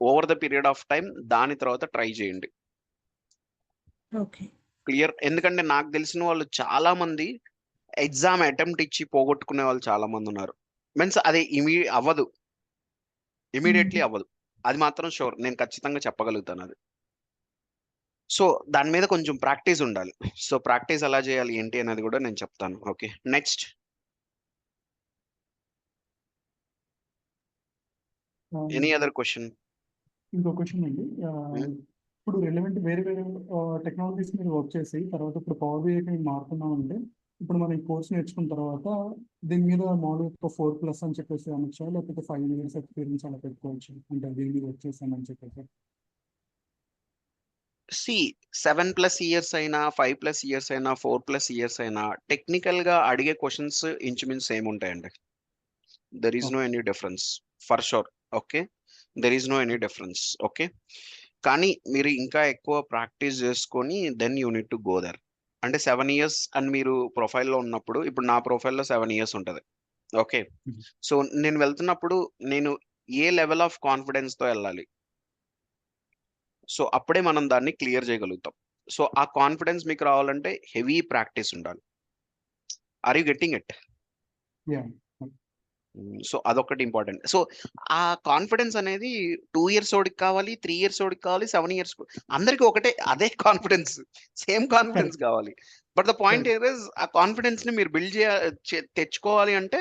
over the period of time. దాని తర్వాత ట్రై చేయండి. ఓకే. క్లియర్? ఎందుకంటే నాకు తెలిసిన వాళ్ళు చాలా మంది ఎగ్జామ్ అటెంప్ట్ ఇచ్చి పోగొట్టుకునే వాళ్ళు చాలా మంది ఉన్నారు. మీన్స్ అది అవ్వదు, ఇమీడియట్లీ అవ్వదు. అది మాత్రం షూర్, నేను ఖచ్చితంగా చెప్పగలుగుతాను అది. సో దాని మీద కొంచెం ప్రాక్టీస్ ఉండాలి. సో ప్రాక్టీస్ ఎలా చేయాలి ఏంటి అనేది కూడా నేను చెప్తాను. Okay, next. Any other question? ఇంకో క్వశ్చన్ అండి. ఇప్పుడు రెలవెంట్ వేరే వేరే టెక్నాలజీస్ మీద వర్క్ చేసి తర్వాత ఇప్పుడు పవర్ బిఐకి మారుతున్నాం అంటే ఇప్పుడు మనం ఈ కోర్స్ నేర్చుకున్న తర్వాత దీని మీద మామూలుగా 4+ అని చెప్పేసి అనొచ్చా, లేకపోతే 5 years ఎక్స్పీరియన్స్ అలా పెట్టుకోవచ్చు అంటే దీని మీద వర్క్ చేసామని చెప్పేసి? 7+ years అయినా 5+ years అయినా 4+ years అయినా టెక్నికల్ గా అడిగే క్వశ్చన్స్ ఇంచుమించు సేమ్ ఉంటాయండి. There is no any difference for sure. Okay, there is no any difference. Okay, కానీ మీరు ఇంకా ఎక్కువ ప్రాక్టీస్ చేసుకొని then you need to go there. అంటే 7 years అని మీరు ప్రొఫైల్లో ఉన్నప్పుడు, ఇప్పుడు నా ప్రొఫైల్లో 7 years ఉంటుంది. ఓకే, సో నేను వెళ్తున్నప్పుడు నేను ఏ లెవెల్ ఆఫ్ కాన్ఫిడెన్స్తో వెళ్ళాలి? సో అప్పుడే మనం దాన్ని క్లియర్ చేయగలుగుతాం. సో ఆ కాన్ఫిడెన్స్ మీకు రావాలంటే హెవీ ప్రాక్టీస్ ఉండాలి. Are you getting it? So అదొకటి ఇంపార్టెంట్. సో ఆ కాన్ఫిడెన్స్ అనేది 2 years ఓడికి కావాలి, 3 years ఓడికి కావాలి, 7 years అందరికి ఒకటే అదే కాన్ఫిడెన్స్, సేమ్ కాన్ఫిడెన్స్ కావాలి. బట్ ద పాయింట్ ఇస్ ఆ కాన్ఫిడెన్స్ ని మీరు బిల్డ్ తెచ్చుకోవాలి అంటే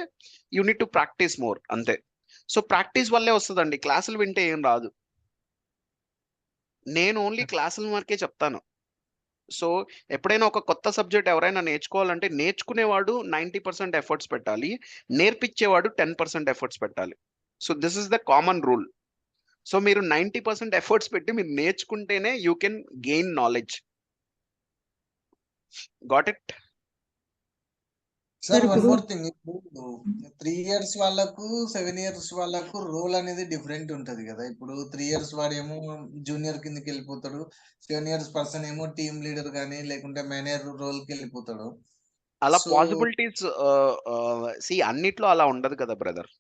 you need to practice more, అంతే. సో ప్రాక్టీస్ వల్లే వస్తుందండి, క్లాసులు వింటే ఏం రాదు. నేను ఓన్లీ క్లాసుల వరకే చెప్తాను. సో ఎప్పుడైనా ఒక కొత్త సబ్జెక్ట్ ఎవరైనా నేర్చుకోవాలంటే నేర్చుకునేవాడు 90% ఎఫర్ట్స్ పెట్టాలి, నేర్పించేవాడు 10% ఎఫర్ట్స్ పెట్టాలి. So this is the common rule. So మీరు 90% ఎఫర్ట్స్ పెట్టి మీరు నేర్చుకుంటేనే you can gain knowledge. Got it? Sir one more thing, ఇప్పుడు 3 years వాళ్ళకు 7 years వాళ్ళకు రోల్ అనేది డిఫరెంట్ ఉంటది కదా. ఇప్పుడు 3 years వాడేమో జూనియర్ కిందకి వెళ్ళిపోతాడు, 7 years పర్సన్ ఏమో టీమ్ లీడర్ కానీ లేకుంటే మేనేజర్ రోల్ కి వెళ్ళిపోతాడు. అలా సో పాసిబిలిటీస్ అన్నిట్లో అలా ఉండదు కదా బ్రదర్.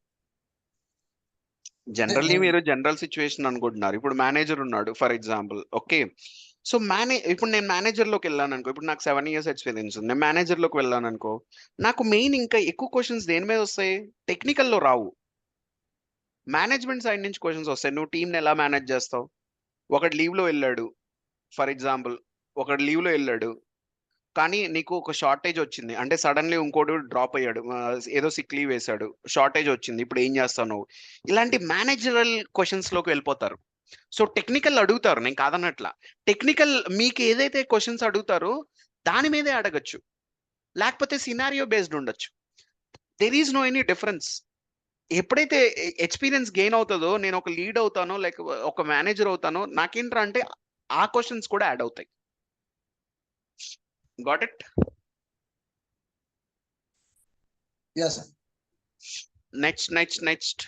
జనరల్లీ మీరు జనరల్ సిచ్యువేషన్ అనుకుంటున్నారు. ఇప్పుడు మేనేజర్ ఉన్నాడు ఫర్ ఎగ్జాంపుల్. ఓకే, సో ఇప్పుడు నేను మేనేజర్లోకి వెళ్ళాను అనుకో, ఇప్పుడు నాకు 7 years ఎక్స్పీరియన్స్ ఉంది, నేను మేనేజర్లోకి వెళ్ళాను అనుకో, నాకు మెయిన్ ఇంకా ఎక్కువ క్వశ్చన్స్ దేని మీద వస్తాయి? టెక్నికల్లో రావు, మేనేజ్మెంట్ సైడ్ నుంచి క్వశ్చన్స్ వస్తాయి. నువ్వు టీంని ఎలా మేనేజ్ చేస్తావు? ఒకటి లీవ్లో వెళ్ళాడు ఫర్ ఎగ్జాంపుల్, ఒకటి లీవ్లో వెళ్ళాడు కానీ నీకు ఒక షార్టేజ్ వచ్చింది, అంటే సడన్లీ ఇంకోటి డ్రాప్ అయ్యాడు, ఏదో సిక్ లీవ్ వేశాడు, షార్టేజ్ వచ్చింది, ఇప్పుడు ఏం చేస్తావు నువ్వు? ఇలాంటి మేనేజరల్ క్వశ్చన్స్లోకి వెళ్ళిపోతారు. సో టెక్నికల్ అడుగుతారు, నేను కాదన్నట్లా. టెక్నికల్ మీకు ఏదైతే క్వశ్చన్స్ అడుగుతారో దాని మీదే అడగచ్చు, లేకపోతే సినారియో బేస్డ్ ఉండొచ్చు. There is no any difference. ఎప్పుడైతే ఎక్స్పీరియన్స్ గెయిన్ అవుతుందో, నేను ఒక లీడ్ అవుతానో లేక ఒక మేనేజర్ అవుతానో, నాకేంట్రా అంటే ఆ క్వశ్చన్స్ కూడా యాడ్ అవుతాయి. Got it? yes sir. Next.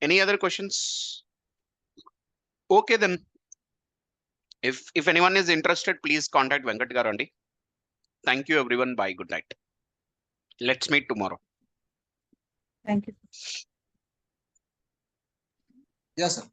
Any other questions? Okay then. If anyone is interested, please contact Venkat Garandi. Thank you everyone. Bye. Good night. Let's meet tomorrow. Thank you. yes sir.